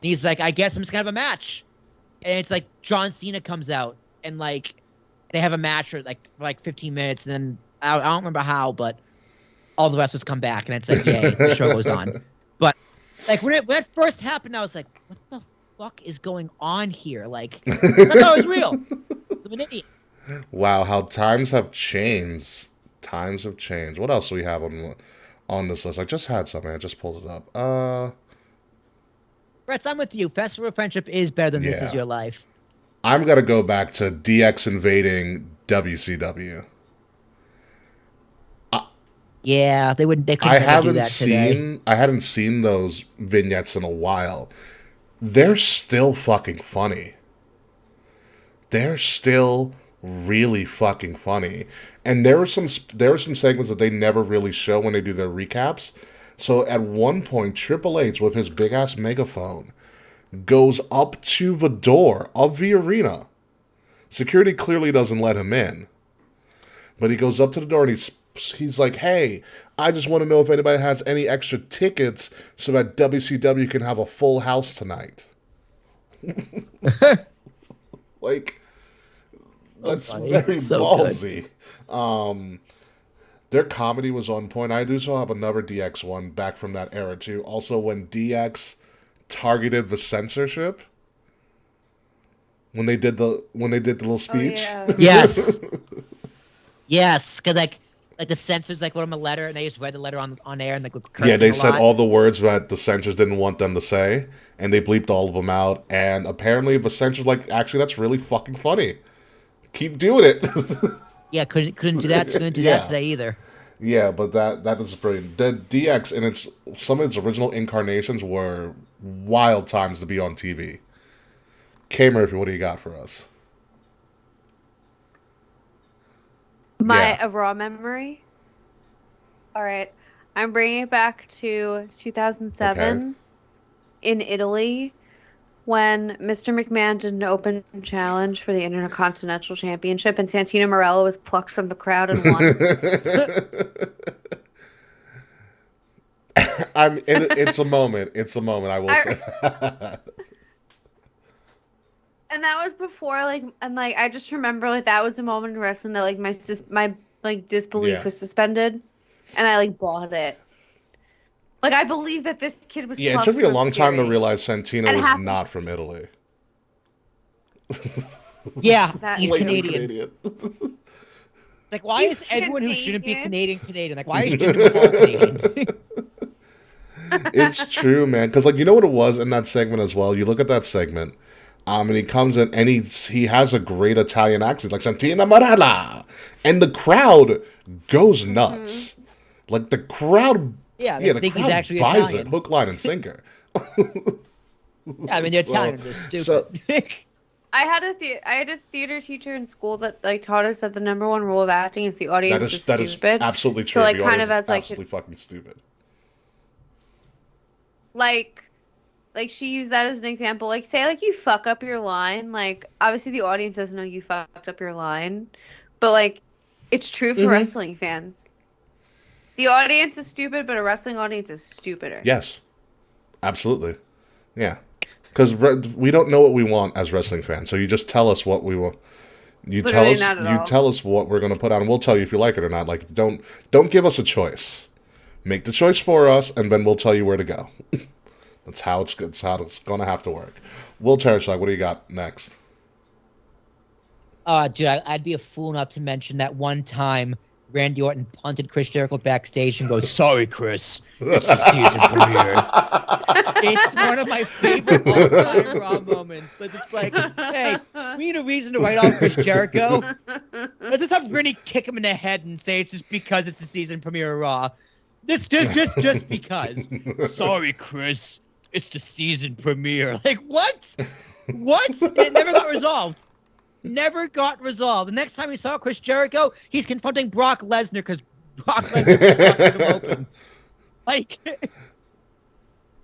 he's like, "I guess I'm just gonna have a match." And it's like John Cena comes out and like they have a match for like 15 minutes. And then I don't remember how, but all the wrestlers come back and it's like, yay, the show goes on. But like when it first happened, I was like, "What the fuck is going on here?" Like, I thought it was real. I'm an idiot. Wow, how times have changed. Times have changed. What else do we have on this list? I just had something. I just pulled it up. Brett, I'm with you. Festival of Friendship is better than This Is Yeah. Your Life. I'm gonna go back to DX invading WCW. Yeah, they couldn't ever do that today. I hadn't seen those vignettes in a while. They're still fucking funny. They're still really fucking funny. And there were some segments that they never really show when they do their recaps. So at one point, Triple H with his big ass megaphone goes up to the door of the arena. Security clearly doesn't let him in. But he goes up to the door and he's like, "Hey, I just want to know if anybody has any extra tickets so that WCW can have a full house tonight." Like, That's funny. very It's so good. ballsy. Their comedy was on point. I do still have another DX one back from that era too. Also, when DX targeted the censorship when they did the little Oh speech. yeah. Yes. Yes, because like the censors like wrote him a letter and they just read the letter on air and like were cursing Yeah, they a said lot. all the words that the censors didn't want them to say, and they bleeped all of them out. And apparently, the censors like, actually, that's really fucking funny. Keep doing it. Yeah, couldn't do that. Couldn't do that Yeah. today either. Yeah, but that is brilliant. The DX and its some of its original incarnations were wild times to be on TV. K Murphy, what do you got for us? My Yeah. a raw memory. All right, I'm bringing it back to Okay. 2007 in Italy when Mr. McMahon did an open challenge for the Intercontinental Championship and Santino Marella was plucked from the crowd and won. It's a moment. It's a moment. I will I, say. and that was before I just remember like that was a moment in wrestling that like my like disbelief Yeah. was suspended, and I like bought it. Like I believe that this kid was Yeah, it plucked took me a from long time to obscurity. realize Santino And was half not from Italy. Yeah, That he's is Blatantly Canadian. Like, why He's is everyone who shouldn't be Canadian. Canadian? Like, why is Jinder Mahal Canadian? It's true, man. Because like you know what it was in that segment as well. You look at that segment, and he comes in and he has a great Italian accent, like Santina Marella, and the crowd goes nuts. Like the crowd, Yeah, yeah, they the think he's crowd actually buys Italian. it, hook, line, and sinker. Yeah, I mean, the Italians are stupid. So I had a theater teacher in school that like taught us that the number one rule of acting is the audience is that is stupid. absolutely So true. like The kind audience of is as like absolutely fucking stupid. like like she used that as an example. Like say like you fuck up your line, like obviously the audience doesn't know you fucked up your line, but like it's true for Mm-hmm. wrestling fans. The audience is stupid, but a wrestling audience is stupider. Yes, absolutely. Yeah, because we don't know what we want as wrestling fans, so you just tell us what we want. Literally not at You all. tell us what we're going to put on, and we'll tell you if you like it or not. Like don't give us a choice. Make the choice for us, and then we'll tell you where to go. That's how it's good. It's how it's going to have to work. Will Tershak, what do you got next? Dude, I'd be a fool not to mention that one time Randy Orton punted Chris Jericho backstage and goes, "Sorry, Chris, it's the season premiere." It's one of my favorite all-time Raw moments. Like, it's like, hey, we need a reason to write off Chris Jericho. Let's just have Rennie kick him in the head and say it's just because it's the season premiere of Raw. Just because. Sorry, Chris, it's the season premiere. Like, what? What? It never got resolved. Never got resolved. The next time we saw Chris Jericho, he's confronting Brock Lesnar because Brock Lesnar busted him open. Like,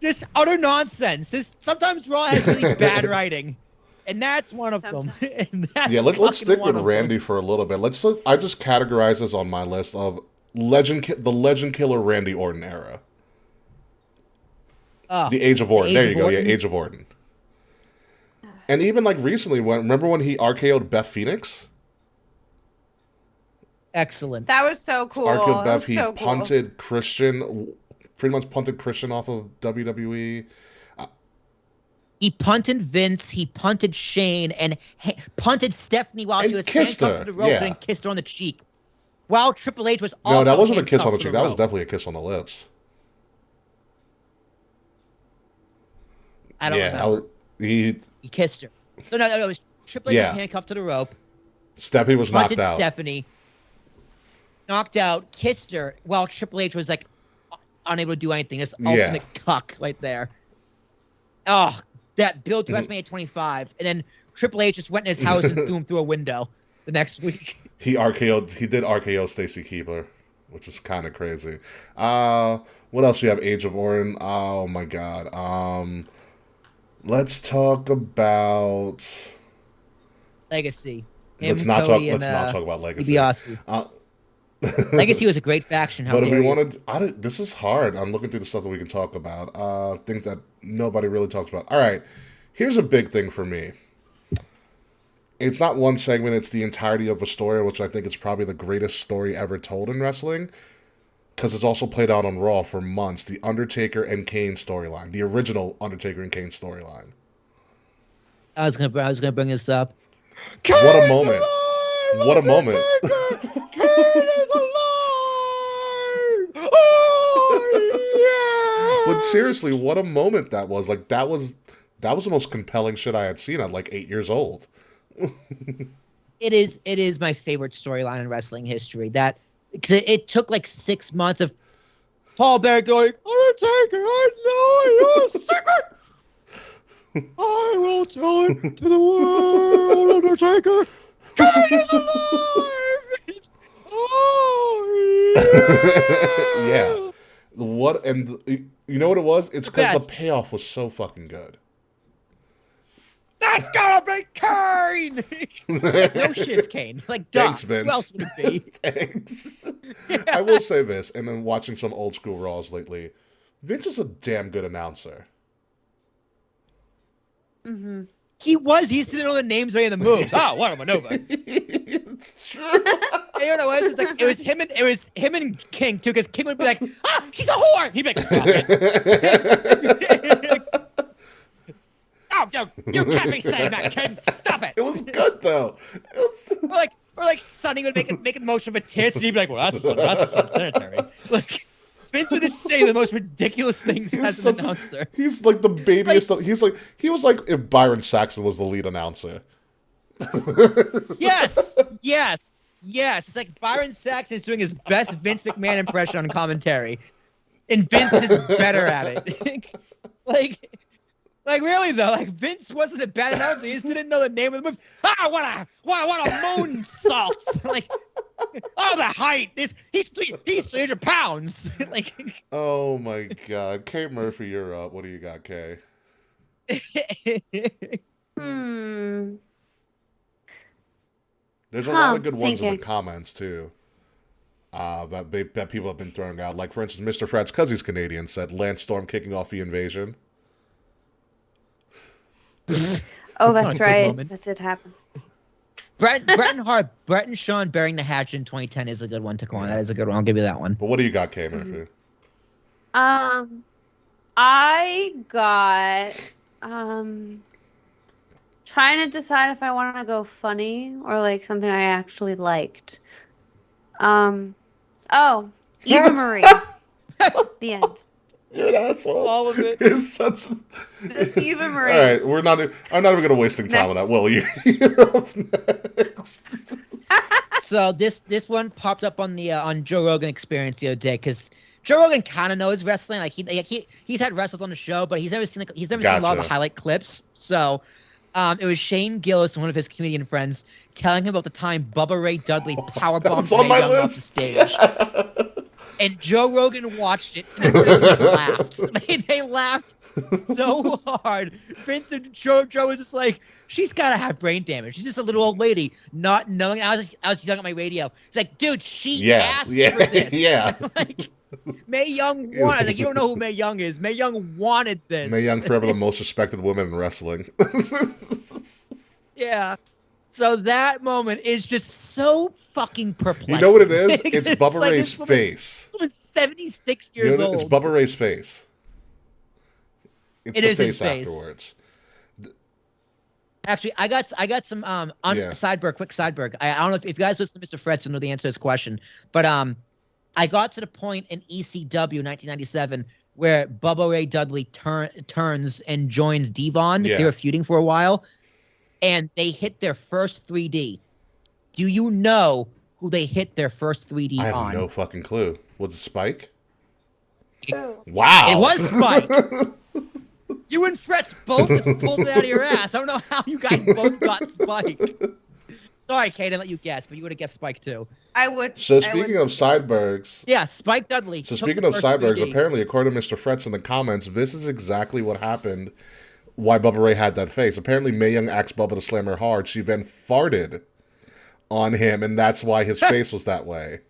just utter nonsense. Sometimes Raw has really bad writing, and that's one of them. And that's Yeah, let's fucking stick one with of Randy them. for a little bit. Let's look. I just categorize this on my list of the Legend Killer Randy Orton era. Oh, The Age of the Orton. Age There of you go. Yeah, Orton? Age of Orton. And even like recently, remember when he RKO'd Beth Phoenix? Excellent. That was so cool. RKO'd That Beth. was He so cool. punted Christian, pretty much punted Christian off of WWE. He punted Vince, he punted Shane, and punted Stephanie while And she was kissed handcuffed her, to the rope yeah. and then kissed her on the cheek. While Triple H was No, also that wasn't a kiss on the handcuffed to cheek. That was rope. definitely a kiss on the lips. I don't remember. He He kissed her. No, it was Triple H Yeah. was handcuffed to the rope. Stephanie was knocked Punted out. Stephanie, knocked out, kissed her while Triple H was like unable to do anything. This Yeah. ultimate cuck right there. Oh, that built to Mhm. WrestleMania 25, and then Triple H just went in his house and threw him through a window the next week. He did RKO Stacy Keibler, which is kind of crazy. What else do you have? Age of Orton. Oh my god. Let's talk about. Legacy. Let's Him, not Cody, talk. Let's and, not talk about Legacy. DiBiase. Uh, Legacy was a great faction. How But if dare we you? wanted, this is hard. I'm looking through the stuff that we can talk about. Things that nobody really talks about. All right, here's a big thing for me. it's not one segment, it's the entirety of a story, which I think is probably the greatest story ever told in wrestling. Because it's also played out on Raw for months. The Undertaker and Kane storyline. The original Undertaker and Kane storyline. I was gonna bring this up. What a moment. What a moment. Kane is alive! Oh, But seriously, what a moment that was. Like, that was the most compelling shit I had seen at like 8 years old. It is my favorite storyline in wrestling history. That because it took like 6 months of Paul Bear going, Undertaker, I know your secret. I will tell it to the world, Undertaker. Kane is alive. Oh Yeah. What, and you know what it was? It's because Best. the payoff was so fucking good. That's gotta be Kane. No shit's Kane. Like, duh. Thanks, Vince. Who else would it be? Thanks. I will say this, and then watching some old school Raws lately, Vince is a damn good announcer. Mm-hmm. He didn't know the names or any of the moves. Oh, what a maneuver. It's true. You know what it was? It's like, it was him and King too, because King would be like, she's a whore. He'd be like, stop it. Oh, no, you can't be saying that, King. Stop it. It was good though. Or like Sonny would make a motion of a tits, and he'd be like, well, that's unsanitary. Like, Vince would just say the most ridiculous things as an announcer. He's like the babiest. He was like if Byron Saxon was the lead announcer. Yes. It's like Byron Saxon is doing his best Vince McMahon impression on commentary, and Vince is better at it. Like really though, like Vince wasn't a bad announcer. He just didn't know the name of the move. What a moonsault! Like, the height. He's 300 pounds. Like, oh my god, Kay Murphy, you're up. What do you got, Kay? There's a lot of good ones in the comments too. That people have been throwing out. Like for instance, Mr. Fred's because he's Canadian said Lance Storm kicking off the invasion. Oh, that's right. That did happen. Brett and Sean burying the hatch in 2010 is a good one to go on. That is a good one. I'll give you that one. But what do you got, Kay Murphy? I got trying to decide if I want to go funny or like something I actually liked. Eva Marie. The end. You're an asshole. All of it. Eva Marie. All right, I'm not even gonna wasting time on that. Will you? You're up next. So this one popped up on the on Joe Rogan Experience the other day because Joe Rogan kind of knows wrestling. Like he's had wrestlers on the show, but he's never seen seen a lot of the highlight clips. So it was Shane Gillis, one of his comedian friends, telling him about the time Bubba Ray Dudley powerbombed Mae Young off the stage. And Joe Rogan watched it and laughed. They laughed so hard. Vince and Joe was just like, she's gotta have brain damage. She's just a little old lady, not knowing. I was yelling at my radio. It's like, dude, she asked for this. Yeah. Like, Mae Young wanted. I was like, you don't know who Mae Young is. Mae Young wanted this. Mae Young, forever the most respected woman in wrestling. Yeah. So that moment is just so fucking perplexing. You know what it is? It's Bubba like Ray's face. This woman's 76 years old. It's Bubba Ray's face. It's it the is face his face afterwards. Actually, I got some quick sideberg. I don't know if you guys listen to Mr. Fretz, know the answer to this question, but I got to the point in ECW 1997 where Bubba Ray Dudley turns and joins Devon. They were feuding for a while, and they hit their first 3D. Do you know who they hit their first 3D on? I have no fucking clue. Was it Spike? Wow. It was Spike. You and Fretz both just pulled it out of your ass. I don't know how you guys both got Spike. Sorry, Kate, I let you guess, but you would have guessed Spike too. I would. So speaking of Sidebergs. Yeah, Spike Dudley. So speaking of Sidebergs, apparently, according to Mr. Fretz in the comments, this is exactly what happened, why Bubba Ray had that face. Apparently, Mae Young asked Bubba to slam her hard. She then farted on him, and that's why his face was that way.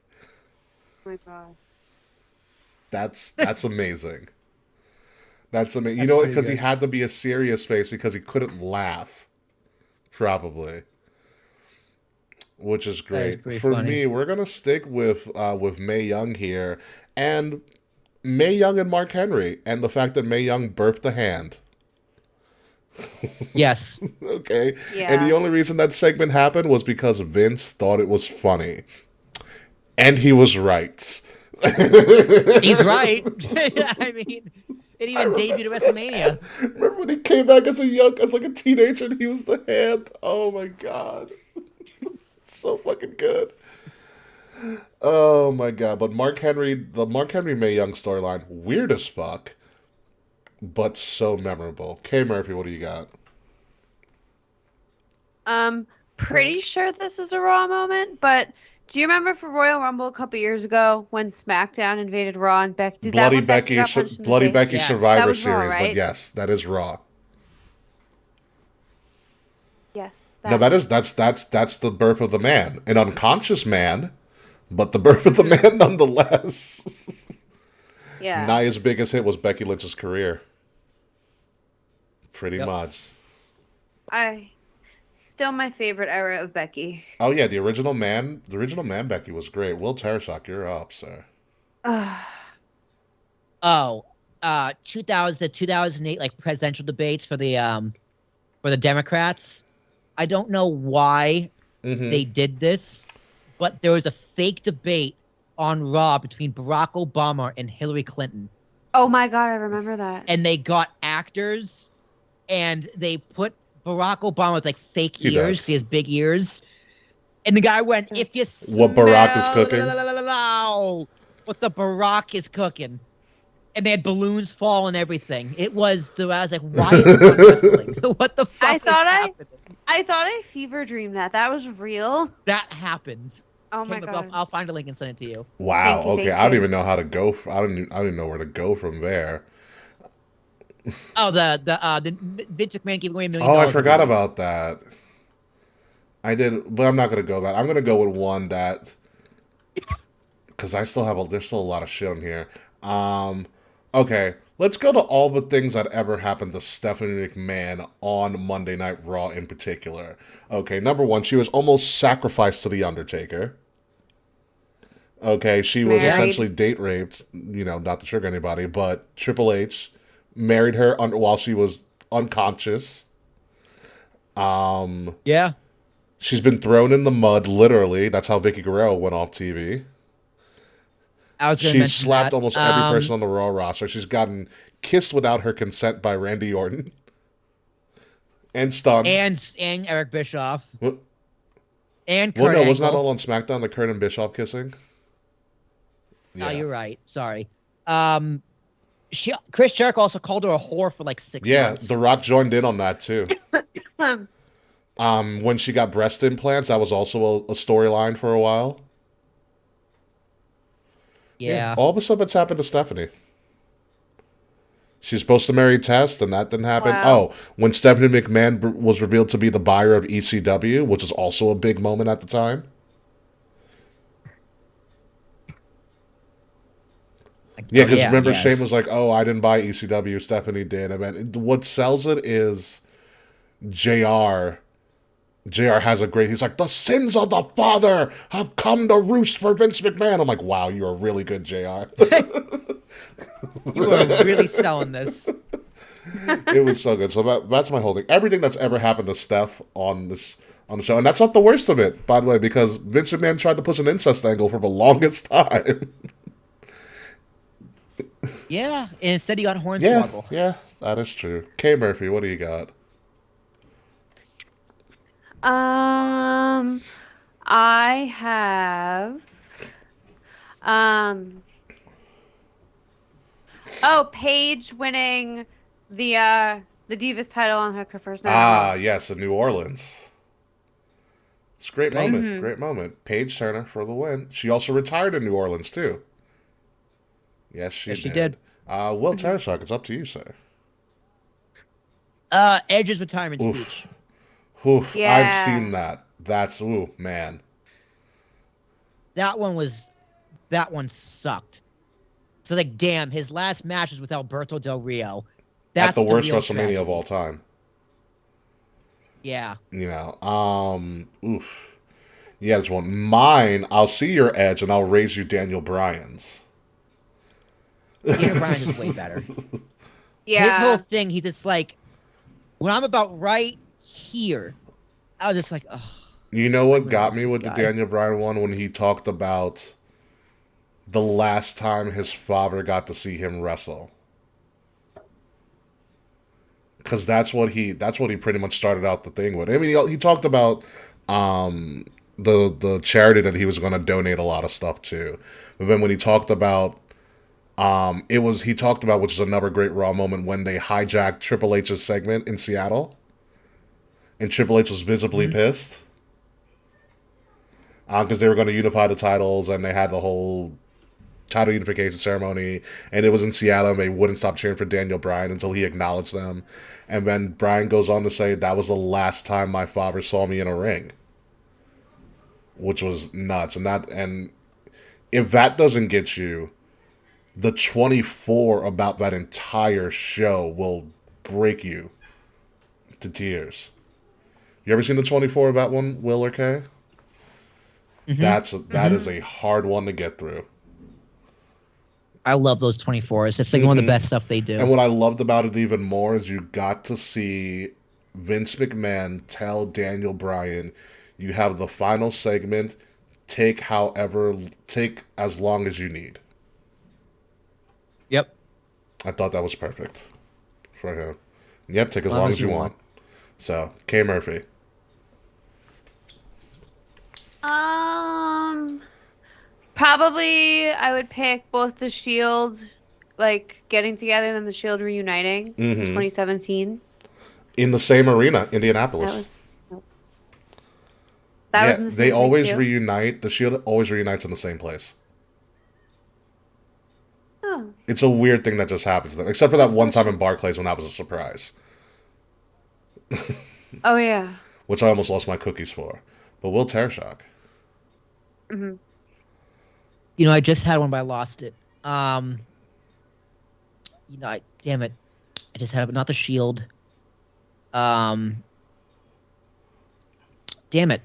Oh my God. That's amazing. That's amazing. You know what? Because he had to be a serious face because he couldn't laugh. Probably. which is That is great. pretty For funny. me, we're gonna stick with Mae Young here, and Mae Young and Mark Henry, and the fact that Mae Young burped the hand. Yes, Okay, and the Yeah. only reason that segment happened was because Vince thought it was funny, and he was right. he's right. I mean, it even debuted at WrestleMania. Remember when he came back as like a teenager, and he was the hand. Oh my god, so fucking good. Oh my god! But the Mark Henry Mae Young storyline, weird as fuck, but so memorable. K Murphy, what do you got? Pretty sure this is a Raw moment, but do you remember for Royal Rumble a couple years ago when SmackDown invaded Raw and Becky? Did that when Becky got punched in the Bloody face? Becky Yes. That Survivor was Raw, Series, but right? yes, that is Raw. Yes. No, that's the birth of the man, an unconscious man, but the birth of the man nonetheless. Yeah. Nia's biggest hit was Becky Lynch's career, pretty Yep. much. I still my favorite era of Becky. Oh yeah, the original man Becky was great. Will Tarashak, you're up, sir. Ugh. Oh, 2000 to 2008, like presidential debates for the Democrats. I don't know why they did this, but there was a fake debate on Raw between Barack Obama and Hillary Clinton, Oh my God, I remember that. and they got actors and they put Barack Obama with like fake He ears, does. he has big ears, and the guy went, "If you What Barack is smell cooking? what the Barack is cooking." And they had balloons fall and everything. I was like, why is this on wrestling? What the fuck I thought is I- happening? I thought I fever dreamed that. That was real. That happens. Oh my Caleb, God. I'll find a link and send it to you. Wow. Thank you, Okay, thank I don't you. even know how to go. I don't even know where to go from there. Oh, the Vince McMahon giving away $1 million. Oh, I forgot about that. I did, but I'm not gonna go that. I'm gonna go with one that because there's still a lot of shit on here. Okay, let's go to all the things that ever happened to Stephanie McMahon on Monday Night Raw in particular. Okay, number one, she was almost sacrificed to the Undertaker. Okay, she was Married. essentially date raped. You know, not to trigger anybody, but Triple H married her while she was unconscious. Yeah. She's been thrown in the mud, literally. That's how Vicky Guerrero went off TV. I was going to She's mention slapped that. almost every person on the Raw roster. She's gotten kissed without her consent by Randy Orton. And stunned. and Eric Bischoff. What? And Well, Kurt no, wasn't that Angle. all on SmackDown, the Kurt and Bischoff kissing? Oh, you're right. Sorry. Chris Jericho also called her a whore for like 6 Yeah, months. The Rock joined in on that too. Um, When she got breast implants, that was also a storyline for a while. Yeah. All of a sudden, it's happened to Stephanie. She's supposed to marry Test, and that didn't happen. Wow. Oh, when Stephanie McMahon was revealed to be the buyer of ECW, which was also a big moment at the time. Yeah, because remember, yes. Shane was like, "Oh, I didn't buy ECW. Stephanie did." I mean, what sells it is JR. JR has a great. He's like, "The sins of the father have come to roost for Vince McMahon." I'm like, "Wow, you are really good, JR." You are really selling this. It was so good. So that's my whole thing. Everything that's ever happened to Steph on the show, and that's not the worst of it, by the way, because Vince McMahon tried to push an incest angle for the longest time. Yeah. And instead he got Yeah, Hornswoggle. yeah, that is true. K Murphy, what do you got? I have Paige winning the Divas title on her first night. on Raw. Yes, in New Orleans. It's a great Right. moment. Great moment. Paige Turner for the win. She also retired in New Orleans too. Yes, she did. Will Tarashak, it's up to you, sir. Edge's retirement Oof. speech. Oof, Yeah. I've seen that. That's man. That one sucked. So like, damn, his last match was with Alberto Del Rio. That's At the worst real WrestleMania tragedy. of all time. Yeah. You know, oof. Yeah, there's one. Mine, I'll see your edge and I'll raise you Daniel Bryan's. Daniel Bryan is way better. His whole Yeah. thing, he's just like, when I'm about right here, I was just like, oh, You know I'm what gonna got miss me this with the guy. Daniel Bryan one? When he talked about the last time his father got to see him wrestle. Because that's what he pretty much started out the thing with. I mean, he talked about um, the charity that he was going to donate a lot of stuff to, but then when he talked about he talked about, which is another great Raw moment, when they hijacked Triple H's segment in Seattle, and Triple H was visibly Mhm. pissed because they were going to unify the titles and they had the whole title unification ceremony, and it was in Seattle, and they wouldn't stop cheering for Daniel Bryan until he acknowledged them. And then Bryan goes on to say, that was the last time my father saw me in a ring, which was nuts. And if that doesn't get you, the 24 about that entire show will break you to tears. You ever seen the 24 of that one, Will or Kay? Mhm. That Mhm. is a hard one to get through. I love those 24s. It's like one of the best stuff they And do. what I loved about it even more is you got to see Vince McMahon tell Daniel Bryan, "You have the final segment. Take as long as you need." Yep. I thought that was perfect for him. Yep, take As as long long as as you you want. want. So, K Murphy. Um, Probably I would pick both the Shield, like getting together and then the Shield reuniting in 2017. In the same arena, That Indianapolis. was that was Yeah, in the they same place always too. reunite. The Shield always reunites in the same place. Oh, It's a weird thing that just happens to them, except for that one time in unfortunate. Barclays when that was a surprise, Oh yeah. which I almost lost my cookies for. But Will Tearshock. Hmm. You know, I just had one, but I lost it. Damn it. I just had it, but not the shield. Um, damn it.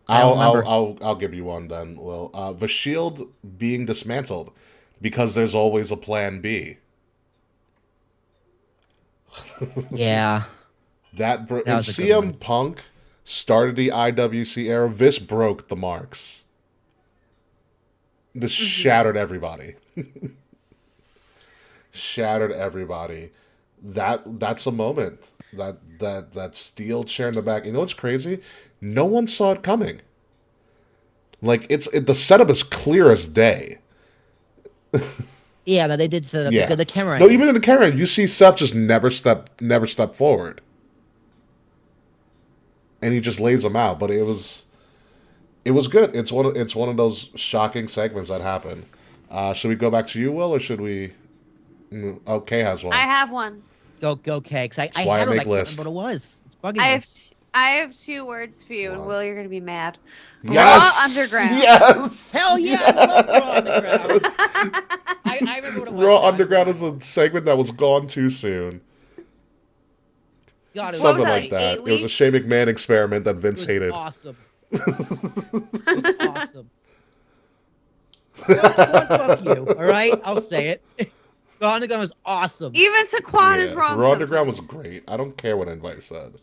I don't remember. I'll give you one then. Well, the Shield being dismantled because there's always a Plan B. Yeah, that And was a good one. CM Punk started the IWC era. This broke the marks. This Hmm. shattered everybody. Shattered everybody. That's a moment. That steel chair in the back. You know what's crazy? No one saw it coming. Like the setup is clear as day. Yeah, that they did set up Yeah. the camera No, even angles. in the camera, you see Seth just never step forward, and he just lays them out. But it was good. It's one of those shocking segments that happen. Should we go back to you, Will, or should we? Oh, Kay has I one. have one. Go, Kegs. I That's why I had one. I make can't remember lists. what it was. It's bugging me. I have two words for you, and What? Will, you're gonna be mad. Raw Yes, Underground. yes, Hell yeah, I love Raw Underground. yes. I remember what it was Raw now. I know Underground what is it a was. segment that was gone too soon. God, it was What was Something that, like like great. that. eight It was a Shane weeks? McMahon experiment that It Vince was hated. awesome. It was awesome. Fuck you. All right, I'll say it. Raw Underground was awesome. Even Taquan is Yeah, wrong Raw Underground was sometimes. great. I don't care what anybody said.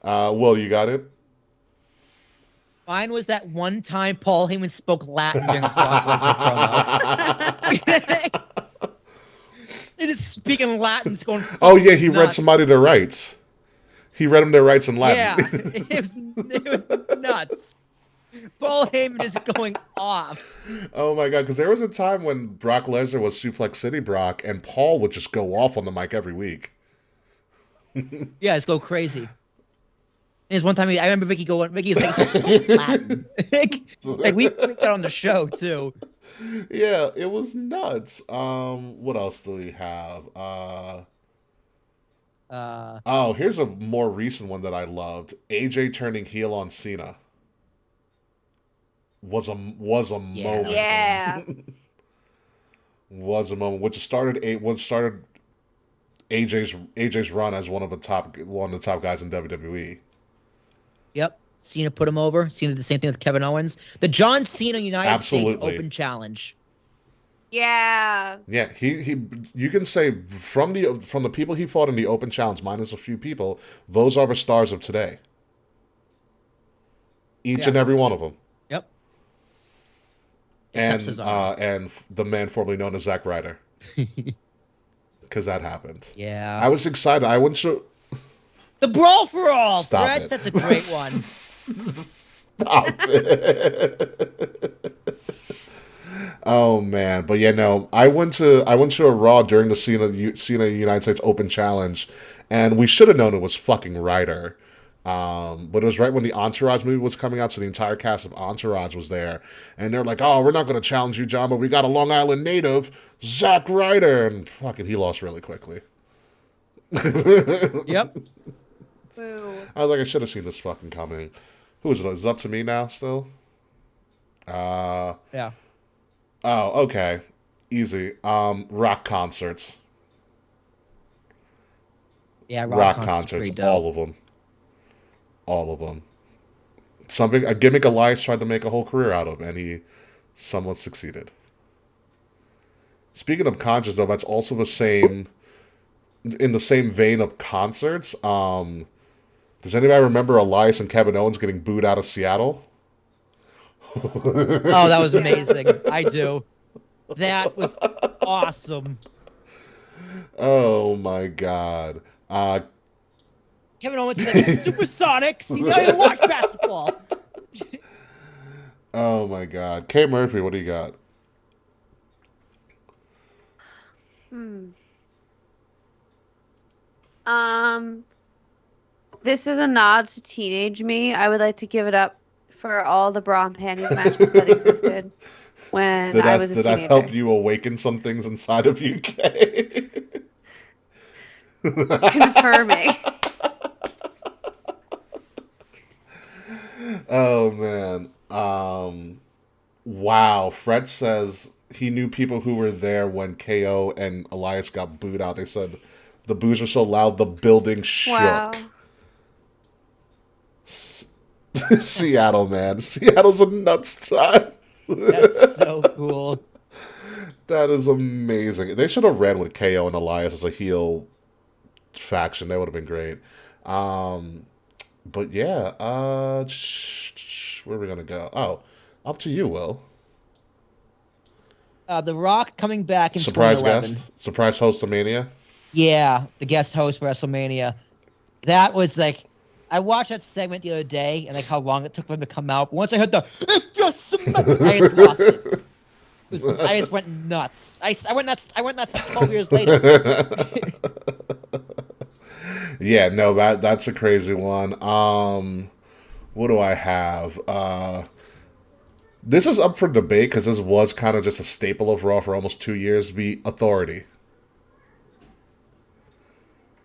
Will, you got it? Mine was that one time Paul Heyman spoke Latin during a Brock Lesnar promo. They just speaking Latin, it's going Oh yeah, fucking he read somebody nuts. their rights. He read them their rights in Latin. Yeah, it was nuts. Paul Heyman is going off. Oh my god, because there was a time when Brock Lesnar was Suplex City Brock, and Paul would just go off on the mic every week. Yeah, it's go crazy. There's one time I remember Vicky's like, he spoke Latin. Like we freaked out on the show too. Yeah, it was nuts. What else do we have? Uh, Oh, here's a more recent one that I loved. AJ turning heel on Cena was a yeah, that was moment. a good one. Yeah. Was a moment which started AJ's run as one of the top guys in WWE. Yep. Cena put him over. Cena did the same thing with Kevin Owens. The John Cena United States Absolutely. Open Challenge. Yeah. Yeah, he you can say from the people he fought in the Open Challenge, minus a few people, those are the stars of today. Each and Yeah. every one of them. Yep. Except And Cesaro. and the man formerly known as Zack Ryder, because that happened. Yeah. I was excited. I went to The Brawl for All. stop Threats, it. that's a great one. Stop it. Oh man, but yeah, no. I went to a Raw during the Cena United States Open Challenge, and we should have known it was fucking Ryder. But it was right when the Entourage movie was coming out, so the entire cast of Entourage was there, and they're like, "Oh, we're not going to challenge you, John, but we got a Long Island native, Zack Ryder," and fucking he lost really quickly. Yep. Boo. I was like, I should have seen this fucking coming. Who is it? Is it up to me now still? Yeah. Oh, okay. Easy. Rock concerts. Yeah, Rock concert's concerts. pretty dope. All of them. All of them. Something, a gimmick Elias tried to make a whole career out of, and he somewhat succeeded. Speaking of concerts, though, that's also the same, in the same vein of concerts. Does anybody remember Elias and Kevin Owens getting booed out of Seattle? Oh, that was amazing. I do. That was awesome. Oh my god. Kevin Owens is like Supersonics. He's not even watch basketball. Oh my god. Kay Murphy, what do you got? This is a nod to teenage me. I would like to give it up for all the bra and panties matches that existed when I was a Did teenager. that help you awaken some things inside of you, Kay? Confirming. Oh man. Wow. Fred says he knew people who were there when KO and Elias got booed out. They said the boos were so loud the building shook. Wow. Seattle, man. Seattle's a nuts time. That's so cool. That is amazing. They should have ran with KO and Elias as a heel faction. That would have been great. But yeah, where are we gonna go? Oh, up to you, Will. The Rock coming back in Surprise 2011. guest, surprise host of Mania. Yeah, the guest host for WrestleMania. That was like, I watched that segment the other day and like how long it took for him to come out. But once I heard the, "If you're I just lost it. I just went nuts. I went nuts. I went nuts 12 years later. Yeah, no, that's a crazy one. What do I have? This is up for debate because this was kind of just a staple of Raw for almost 2 years. The Authority.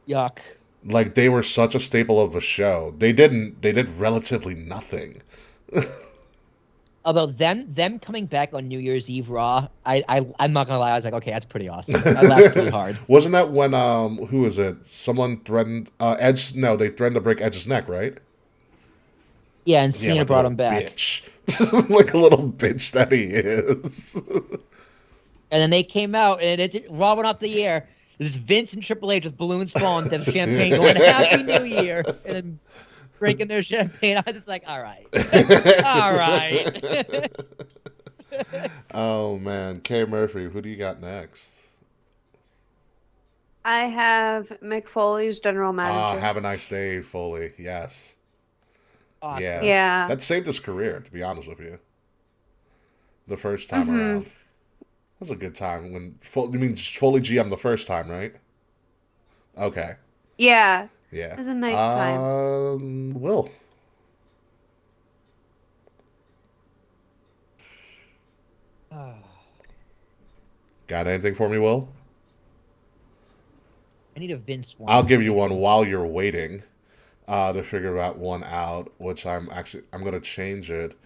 Yuck. Like they were such a staple of the show. They did relatively nothing. Although them coming back on New Year's Eve Raw, I'm not gonna lie, I was like, okay, that's pretty awesome. I laughed pretty hard. Wasn't that when who is it? Someone threatened Edge? No, they threatened to break Edge's neck, right? Yeah, and Cena like a brought little him back. Bitch. Like a little bitch that he is. And then they came out and it Raw went off the air. This Vince and Triple H with balloons falling, them champagne going, Happy New Year, and then drinking their champagne. I was just like, all right. All right. Oh man, Kay Murphy, who do you got next? I have Mick Foley's general manager. Have a nice day, Foley. Yes. Awesome. Yeah. Yeah. That saved his career, to be honest with you. The first time around. That was a good time. You mean Foley GM the first time, right? Okay. Yeah. Yeah. It was a nice time. Will. Got anything for me, Will? I need a Vince one. I'll give you one while you're waiting to figure that one out, which I'm going to change it.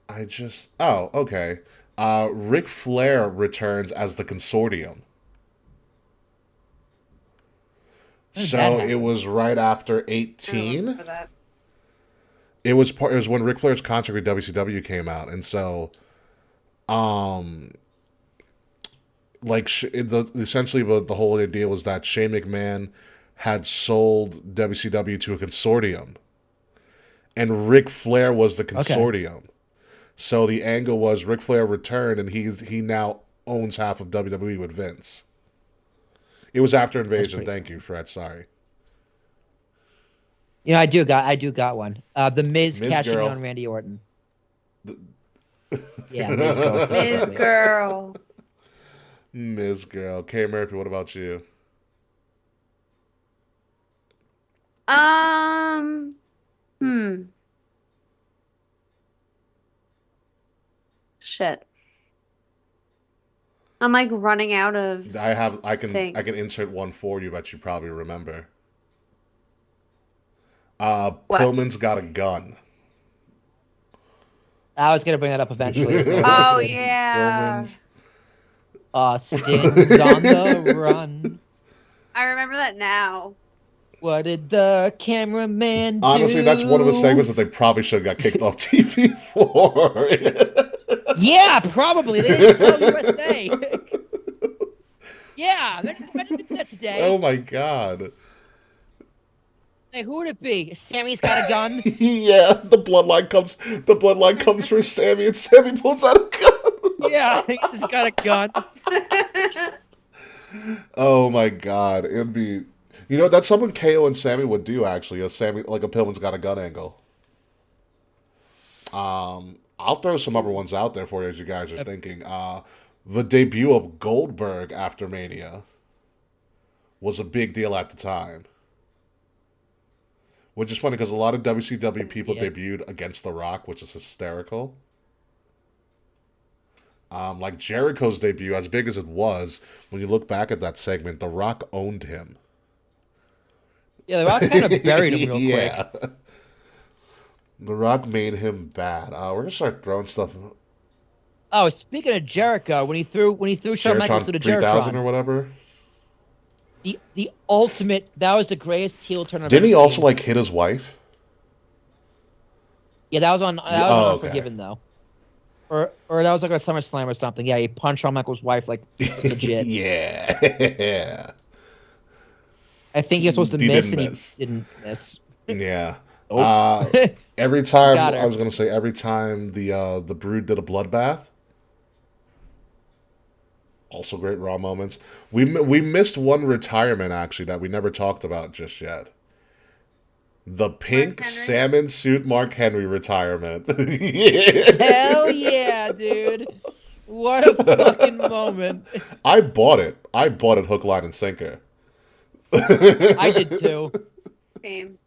Okay. Ric Flair returns as the Consortium. When did that So it happen? was right after I 18. remember that. It was when Ric Flair's contract with WCW came out, and so um like essentially the whole idea was that Shane McMahon had sold WCW to a consortium, and Ric Flair was the Okay. consortium. So the angle was Ric Flair returned, and he now owns half of WWE with Vince. It was after That's Invasion. pretty Thank cool. you, Fred. Sorry, I do got one. The Miz Ms. cashing in on Girl. Randy Orton. Yeah, Miz Girl Ms. specifically. Girl. Ms. Girl. K Murphy, what about you? Um. Hmm. Shit. I'm like running out of I can things. insert one for you that you probably remember. What? Pillman's got a gun. I was gonna bring that up eventually. No one else Oh did. yeah. Pillman's. Austin's on the run. I remember that now. What did the cameraman Honestly, that's one of the do? segments that they probably should have got kicked off TV for. Yeah, probably. They didn't tell USA. Yeah, imagine that Oh today. my god. Hey, who would it be? Sammy's got a gun. Yeah, the bloodline comes for Sammy, and Sammy pulls out a gun. Yeah, he's just got a gun. Oh my god. It'd be, that's something KO and Sammy would do actually, a Sammy like a Pillman's got a gun angle. I'll throw some other ones out there for you as you guys are thinking. The debut of Goldberg after Mania was a big deal at the time. Which is funny because a lot of WCW people Yeah. debuted against The Rock, which is hysterical. Like Jericho's debut, as big as it was, when you look back at that segment, The Rock owned him. Yeah, the Rock kind of buried him real Yeah. quick. The Rock made him bad. We're gonna start throwing stuff. Oh, speaking of Jericho, when he threw Shawn Michaels Geritron through the 3000 or Jeritron, whatever. the ultimate, that was the greatest heel turn I've Didn't ever he also seen. like hit his wife? Yeah, that was on Oh, okay. Unforgiven though, or that was like a SummerSlam or something. Yeah, he punched Shawn Michaels' wife like legit. Yeah. I think he was supposed to He miss, didn't and miss. he didn't miss. Yeah. Nope. Every time Got I her. was gonna say every time the Brood did a bloodbath. Also great Raw moments. We missed one retirement actually that we never talked about just yet. The pink Henry? salmon suit Mark Henry retirement. Yeah. Hell yeah, dude! What a fucking moment. I bought it. I bought it hook, line, and sinker. I did too. Same.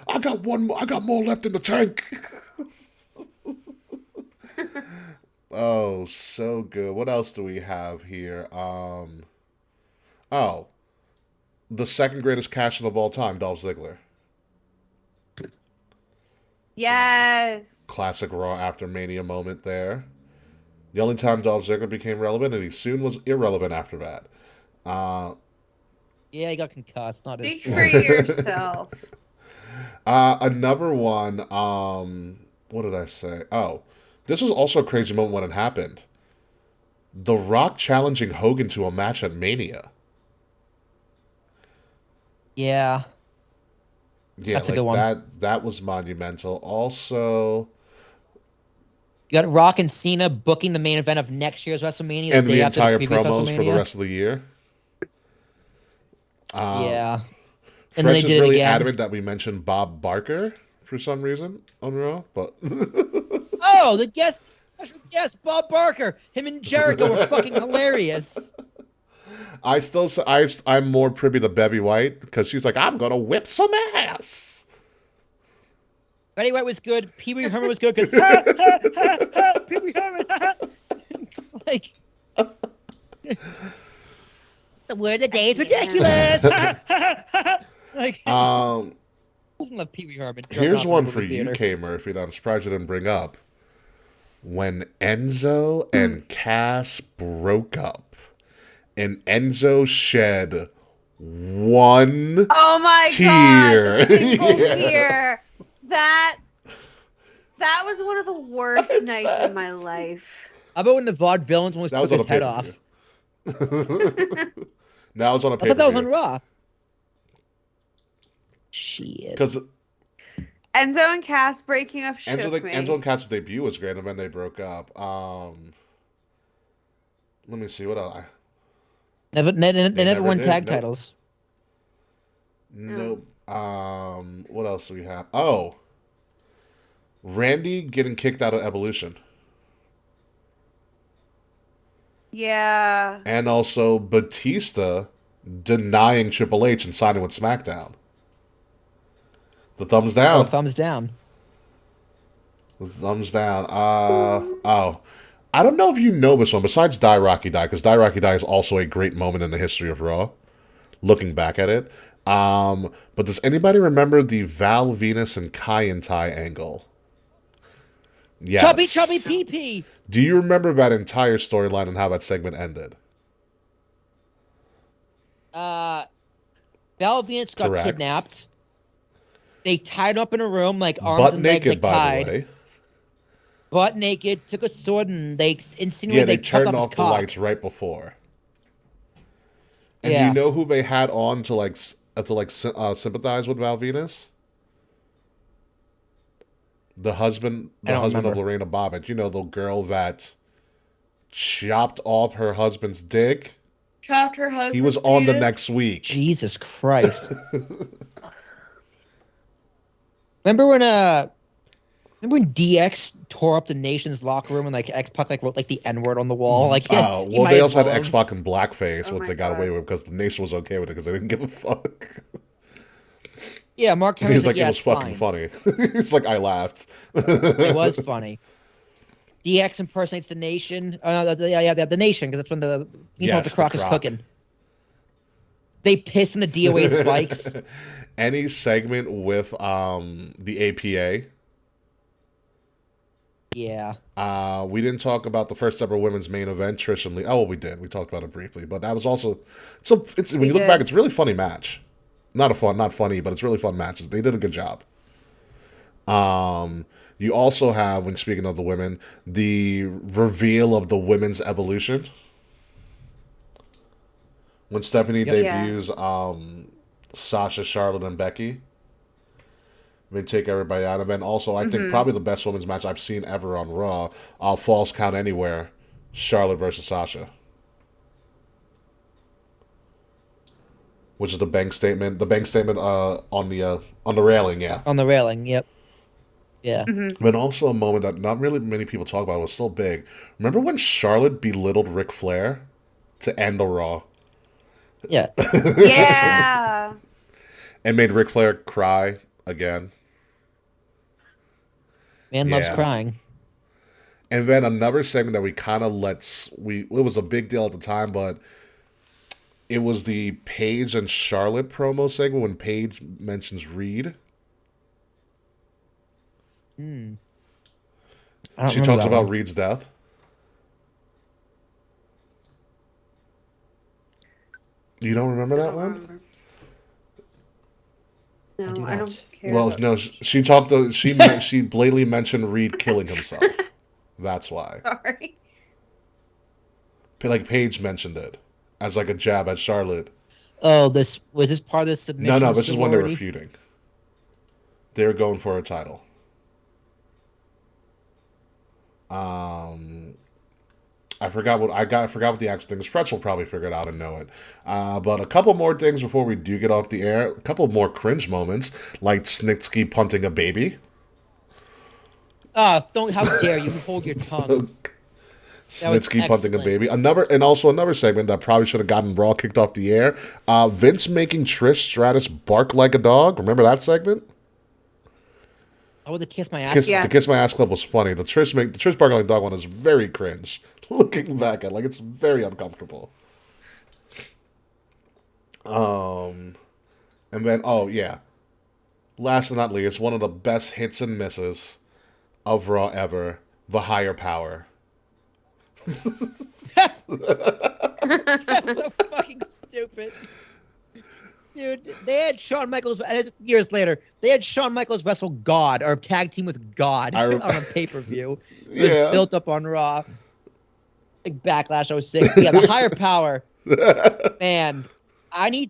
I got one more. I got more left in the tank. Oh, so good. What else do we have here? Oh, the second greatest cash in of all time, Dolph Ziggler. Yes. Classic Raw after Mania moment there. The only time Dolph Ziggler became relevant, and he soon was irrelevant after that. Yeah, he got concussed. Not his Speak for fault. yourself. Another one. What did I say? Oh, this was also a crazy moment when it happened. The Rock challenging Hogan to a match at Mania. Yeah, Yeah, that's a good like one. that was monumental. Also, You got Rock and Cena booking the main event of next year's WrestleMania and the the day after the entire previous promos for the WrestleMania. rest of the year. Yeah, and then French they is did it really again. adamant that we mentioned Bob Barker for some reason on Raw, but Oh, the special guest, Bob Barker. Him and Jericho were fucking hilarious. I'm more privy to Bevy White because she's like, I'm gonna whip some ass. Betty White was good. Pee Wee Herman was good because Pee Wee Herman. Like the word of the day is ridiculous. Like I love Pee Wee Herman. jerking Here's off in one the for movie you, theater. K Murphy, that I'm surprised you didn't bring up. When Enzo and Cass broke up, and Enzo shed one Oh my tier. god, single Yeah. tier. That was one of the worst nights in my life. How about when the Vaudevillains almost That took was on his a head pay-per-view. off? Now it's on a I thought that was on pay-per-view. Raw. Shit. Because Enzo and Cass breaking up shook me. Enzo and Cass's debut was great, and then they broke up. Let me see what else. They never won did. tag Nope. titles. Nope. What else do we have? Oh, Randy getting kicked out of Evolution, Yeah. and also Batista denying Triple H and signing with SmackDown. The thumbs Oh, down. thumbs down. The thumbs down. Oh. I don't know if you know this one, besides Die Rocky Die, because Die Rocky Die is also a great moment in the history of Raw, looking back at it. But does anybody remember the Val Venus and Kai angle? Yes. Chubby pee pee. Do you remember that entire storyline and how that segment ended? Val Venus got Correct. kidnapped. They tied him up in a room, like arms Butt and legs, naked, like by tied. the way. Butt naked, took a sword, and they Yeah, insinuated they they chopped turned off off his the cock. lights right before. And do Yeah. you know who they had on to sympathize with Val Venus? The husband I don't of remember. Lorena Bobbitt. You know, the girl that chopped off her husband's dick. Chopped her husband. He was on the next week. Jesus Christ. Remember when DX tore up the Nation's locker room and like X-Pac like wrote like the N-word on the wall? Like he Well, might they as also had well have. X-Pac in blackface, Oh which my they got God. away with because the Nation was okay with it because they didn't give a fuck. Yeah, Mark He Henry's was like, yeah, it was it's fucking fine. funny. It's like, I laughed. It was funny. DX impersonates the Nation. The Nation, because that's when he's Yes, what the the Croc is Croc. cooking. They piss in the DOA's bikes. Any segment with the APA. Yeah. We didn't talk about the first ever women's main event, Trish and Lee. Oh, well, we did. We talked about it briefly, but that was also it's when you look did. back, it's a really funny match. Not funny, but it's really fun matches. They did a good job. You also have, when speaking of the women, the reveal of the women's evolution. When Stephanie Yep. debuts Sasha, Charlotte, and Becky. They take everybody out. And then also, I think probably the best women's match I've seen ever on Raw, Falls Count Anywhere, Charlotte versus Sasha. Which is the bank statement. The bank statement on the railing, yeah. On the railing, yep. Yeah. But also a moment that not really many people talk about was still big. Remember when Charlotte belittled Ric Flair to end the Raw Yeah. Yeah. and made Ric Flair cry again? Man loves Yeah. crying. And then another segment that we kind of it was a big deal at the time, but it was the Paige and Charlotte promo segment when Paige mentions Reed. I don't She remember talks that about one. Reed's death. You don't remember that one? No, do I not. don't care. Well, about- no, she blatantly mentioned Reed killing himself. That's why. Sorry. Like Paige mentioned it as like a jab at Charlotte. Oh, this part of the submission. No, this is when they were sorority? feuding. They were going for a title. I forgot what the actual thing is. Fretch will probably figure it out and know it. But a couple more things before we do get off the air. A couple more cringe moments, like Snitsky punting a baby. Don't! How dare you hold your tongue? That was Snitsky punting a excellent. baby. Also another segment that probably should have gotten Raw kicked off the air. Vince making Trish Stratus bark like a dog. Remember that segment? I would have kissed my ass. Yeah. The Kiss My Ass Club was funny. The Trish bark like a dog one is very cringe. Looking back at it's very uncomfortable. And then last but not least, one of the best hits and misses of Raw ever, the Higher Power. That's so fucking stupid. Dude, they had Shawn Michaels, and it's years later, they had Shawn Michaels wrestle God, or tag team with God on a pay-per-view. It was Yeah. built up on Raw. Like Backlash 06. Yeah, the higher power. Man,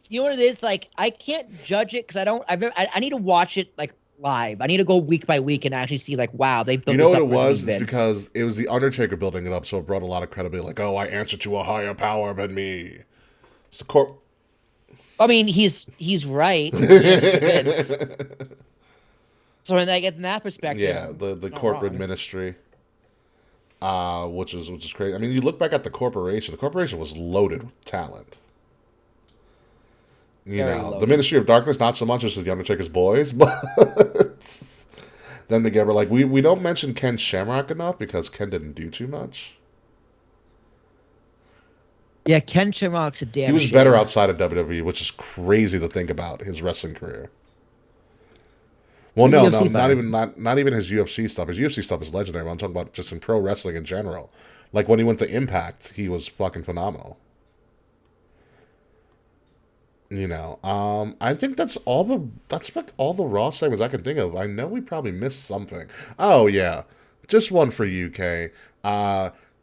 you know what it is? Like, I can't judge it because I need to watch it, like, live. I need to go week by week and actually see, like, wow, they built You know this what up it for was? It's Vince. because it was the Undertaker building it up, so it brought a lot of credibility. Like, oh, I answer to a higher power than me. It's the corp. I mean, he's right. Vince. So in that perspective, Yeah, the corporate ministry, which is crazy. I mean, you look back at the corporation. The corporation was loaded with talent. You Very know, the loaded. Ministry of Darkness, not so much as the Undertaker's boys, but them together. Like we don't mention Ken Shamrock enough because Ken didn't do too much. Yeah, Ken Shamrock's a damn He was shame. better outside of WWE, which is crazy to think about his wrestling career. Well, He's a no, UFC fighter. not even his UFC stuff. His UFC stuff is legendary. I'm talking about just in pro wrestling in general. Like when he went to Impact, he was fucking phenomenal. You know, I think that's like all the Raw segments I can think of. I know we probably missed something. Oh yeah, just one for UK.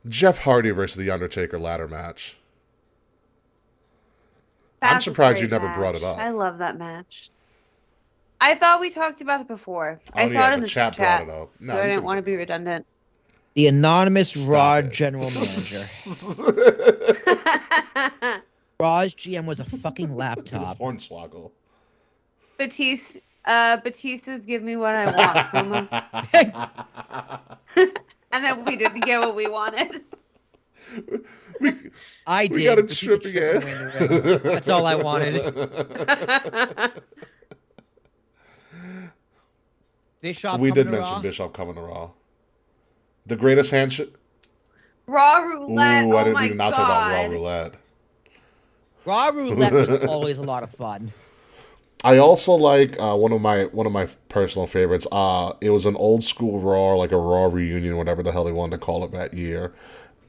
Jeff Hardy versus the Undertaker ladder match. I'm That's a surprised you great never brought it match. up. I love that match. I thought we talked about it before. Oh, I saw yeah, it in the the chat chat, brought it up. No, so I you didn't can- want to be redundant. The anonymous Stop Raw it. general manager. Raw's GM was a fucking laptop. Hornswoggle. Batista's give me what I want from him. And then we didn't get what we wanted. I We did. got it Batista stripping tripping away in the ring. That's all I wanted. Bischoff We coming did to mention Raw. Bischoff coming to Raw. The greatest handshake. Raw roulette. Ooh, I Oh didn't my mean to not talk about Raw god. roulette. Raw roulette was always a lot of fun. I also like one of my personal favorites. It was an old school Raw, like a Raw reunion, whatever the hell they wanted to call it that year.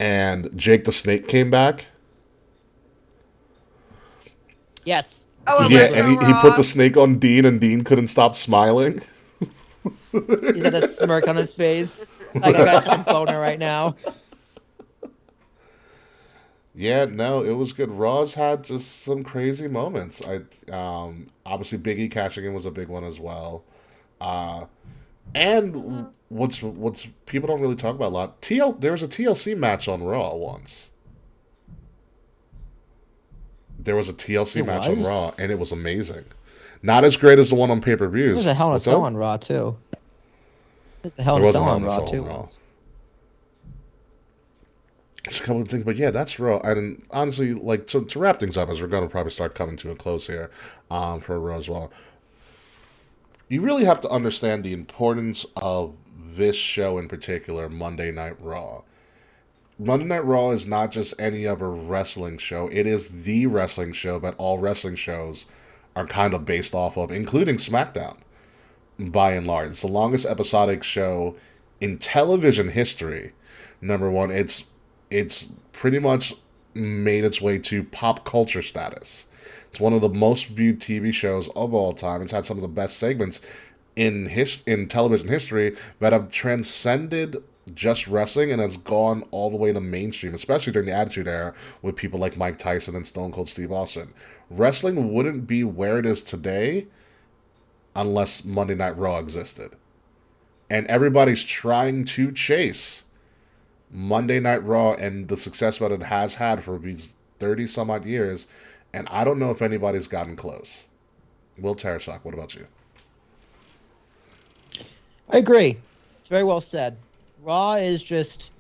And Jake the Snake came back. Yes. Oh, Yeah, Electro and he Raw. put the snake on Dean, and Dean couldn't stop smiling. He's got a smirk on his face. Like I got some boner right now. Yeah, no, it was good. Raw's had just some crazy moments. Obviously Big E cashing in was a big one as well. And what's people don't really talk about a lot. There was a TLC match on Raw once. There was a TLC match on was? Raw, and it was amazing. Not as great as the one on pay-per-views. There's a Hell in a What's Cell up? on Raw too. There's a Hell There in a was a Cell Hell on in a Raw Cell on too. Raw. Just a couple of things, but yeah, that's Raw. And honestly, like to wrap things up, as we're going to probably start coming to a close here for Raw as well. You really have to understand the importance of this show in particular, Monday Night Raw. Monday Night Raw is not just any other wrestling show. It is the wrestling show that all wrestling shows are kind of based off of, including SmackDown, by and large. It's the longest episodic show in television history. Number one, it's pretty much made its way to pop culture status. It's one of the most viewed TV shows of all time. It's had some of the best segments in television history that have transcended just wrestling and has gone all the way to mainstream, especially during the Attitude Era with people like Mike Tyson and Stone Cold Steve Austin. Wrestling wouldn't be where it is today unless Monday Night Raw existed. And everybody's trying to chase Monday Night Raw and the success that it has had for these 30 some odd years, and I don't know if anybody's gotten close. Will Tarashak, what about you? I agree. It's very well said. Raw is just,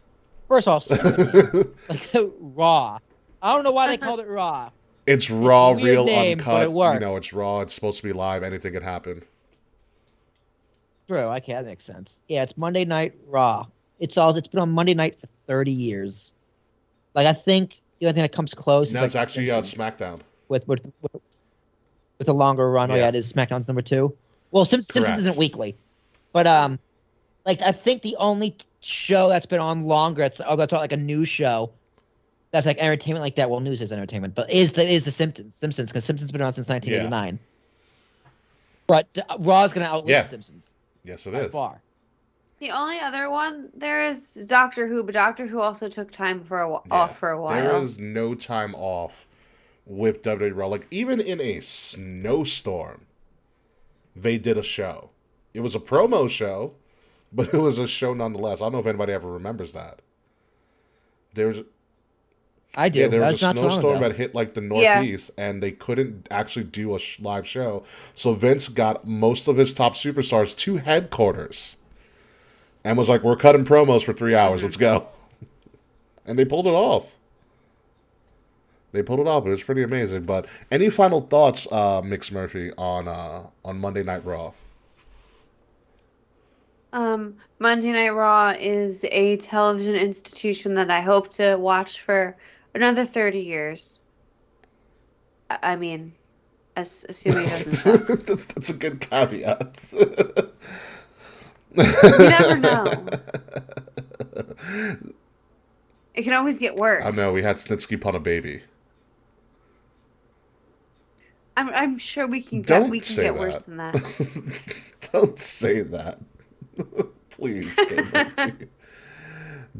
first off, like Raw. I don't know why they called it Raw. It's raw, a weird real, name, uncut. but it works. You know, it's raw. It's supposed to be live. Anything can happen. True. Okay, that makes sense. Yeah, it's Monday Night Raw. It's been on Monday night for 30 years. Like I think the only thing that comes close No, is it's like actually SmackDown. with a longer run. Yeah. Oh yeah, it is SmackDown's number 2. Well, Simpsons Correct. isn't weekly, but like I think the only show that's been on longer that's on like a news show that's like entertainment like that. Well, news is entertainment, but is the Simpsons because Simpsons been around since 1989. But Raw is going to outlive the Simpsons. Yes, it by is. far. The only other one there is Doctor Who, but Doctor Who also took time off for a while. There is no time off with WWE Raw. Like, even in a snowstorm, they did a show. It was a promo show, but it was a show nonetheless. I don't know if anybody ever remembers that. I do. Yeah, there was a not snowstorm that hit like the Northeast, and they couldn't actually do a live show. So Vince got most of his top superstars to headquarters and was like, "We're cutting promos for 3 hours. Let's go." And they pulled it off. It was pretty amazing. But any final thoughts, Mix Murphy, on Monday Night Raw? Monday Night Raw is a television institution that I hope to watch for another 30 years. I mean, assuming it doesn't suck. That's a good caveat. You never know. It can always get worse. I know, we had Snitsky Pun a Baby. I'm sure we can get worse than that. Don't say that. Please.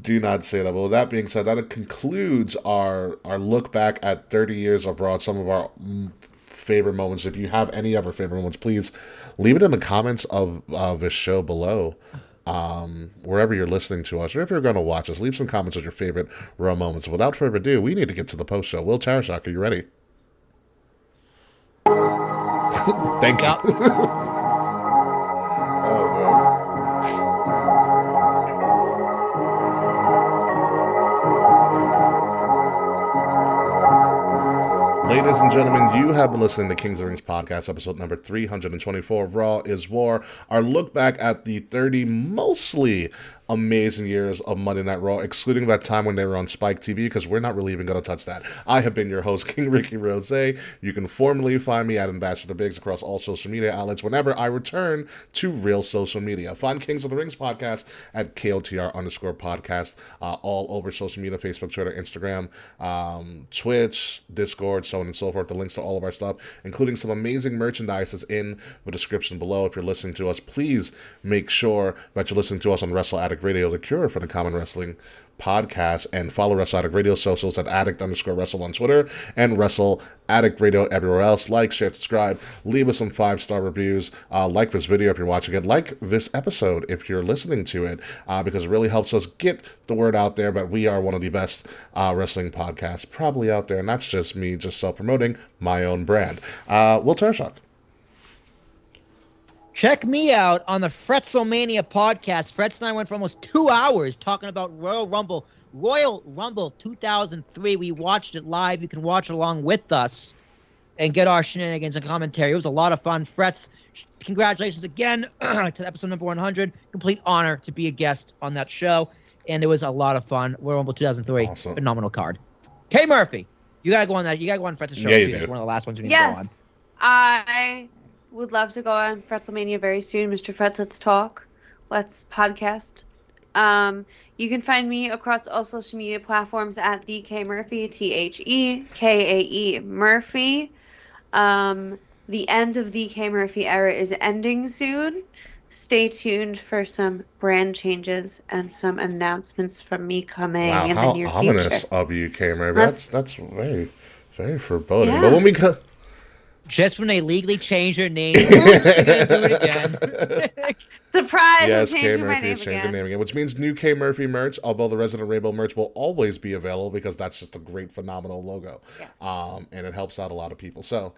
Do not say that. But with that being said, that concludes our look back at 30 years of Raw, some of our favorite moments. If you have any other favorite moments, please leave it in the comments of this show below. Wherever you're listening to us, or if you're going to watch us, leave some comments on your favorite Raw moments. Without further ado, we need to get to the post show. Will Tarashak, are you ready? Thank you. Oh, man. Ladies and gentlemen, you have been listening to Kings of the Rings podcast, episode number 324 of Raw is War. Our look back at the 30 mostly amazing years of Monday Night Raw, excluding that time when they were on Spike TV, because we're not really even going to touch that. I have been your host, King Ricky Rose. You can formally find me at Ambassador Biggs across all social media outlets whenever I return to real social media. Find Kings of the Rings podcast at KOTR_podcast, all over social media, Facebook, Twitter, Instagram, Twitch, Discord, so on and so forth. The links to all of our stuff, including some amazing merchandise, is in the description below. If you're listening to us, please make sure that you're listening to us on Wrestle Addict Radio, the cure for the common wrestling podcast, and follow Wrestle Addict Radio socials at Addict_Wrestle on Twitter and Wrestle Addict Radio everywhere else. Like, share, subscribe, leave us some 5-star reviews, like this video if you're watching it, like this episode if you're listening to it, because it really helps us get the word out there. But we are one of the best wrestling podcasts probably out there, and that's just me just self-promoting my own brand. Will Tarashak. Check me out on the Fretzelmania podcast. Fretz and I went for almost 2 hours talking about Royal Rumble 2003. We watched it live. You can watch it along with us and get our shenanigans and commentary. It was a lot of fun. Fretz, congratulations again to episode number 100. Complete honor to be a guest on that show. And it was a lot of fun. Royal Rumble 2003. Awesome. Phenomenal card. K. Murphy, you got to go on that. You got to go on Fretz's show. Yeah, It's one of the last ones we need to go on. Yes, I would love to go on Fretzelmania very soon. Mr. Fretz, let's talk. Let's podcast. You can find me across all social media platforms at the K Murphy, TheKae Murphy. The end of the K Murphy era is ending soon. Stay tuned for some brand changes and some announcements from me coming in the near future. Wow, how ominous of you, K Murphy. That's very, very foreboding. Yeah. But when we go... Just when they legally change their name, oops, you're gonna do it again. Surprise! Yes, I'm K changing my Murphy name is changing again. name again, which means new K Murphy merch, although the Resident Rainbow merch will always be available because that's just a great, phenomenal logo. Yes. And it helps out a lot of people. So,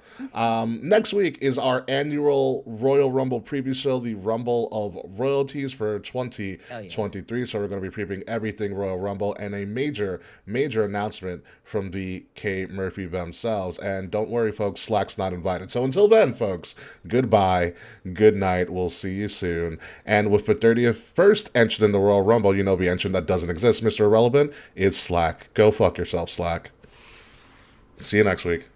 next week is our annual Royal Rumble preview show, the Rumble of Royalties for 2023. So we're going to be previewing everything Royal Rumble and a major, major announcement from the K Murphy themselves. And don't worry, folks, Slack's not invited. So until then, folks, goodbye, good night, we'll see you soon. And with the 31st entrant in the Royal Rumble, you know the entrant that doesn't exist, Mr. Irrelevant, it's Slack. Go fuck yourself, Slack. See you next week.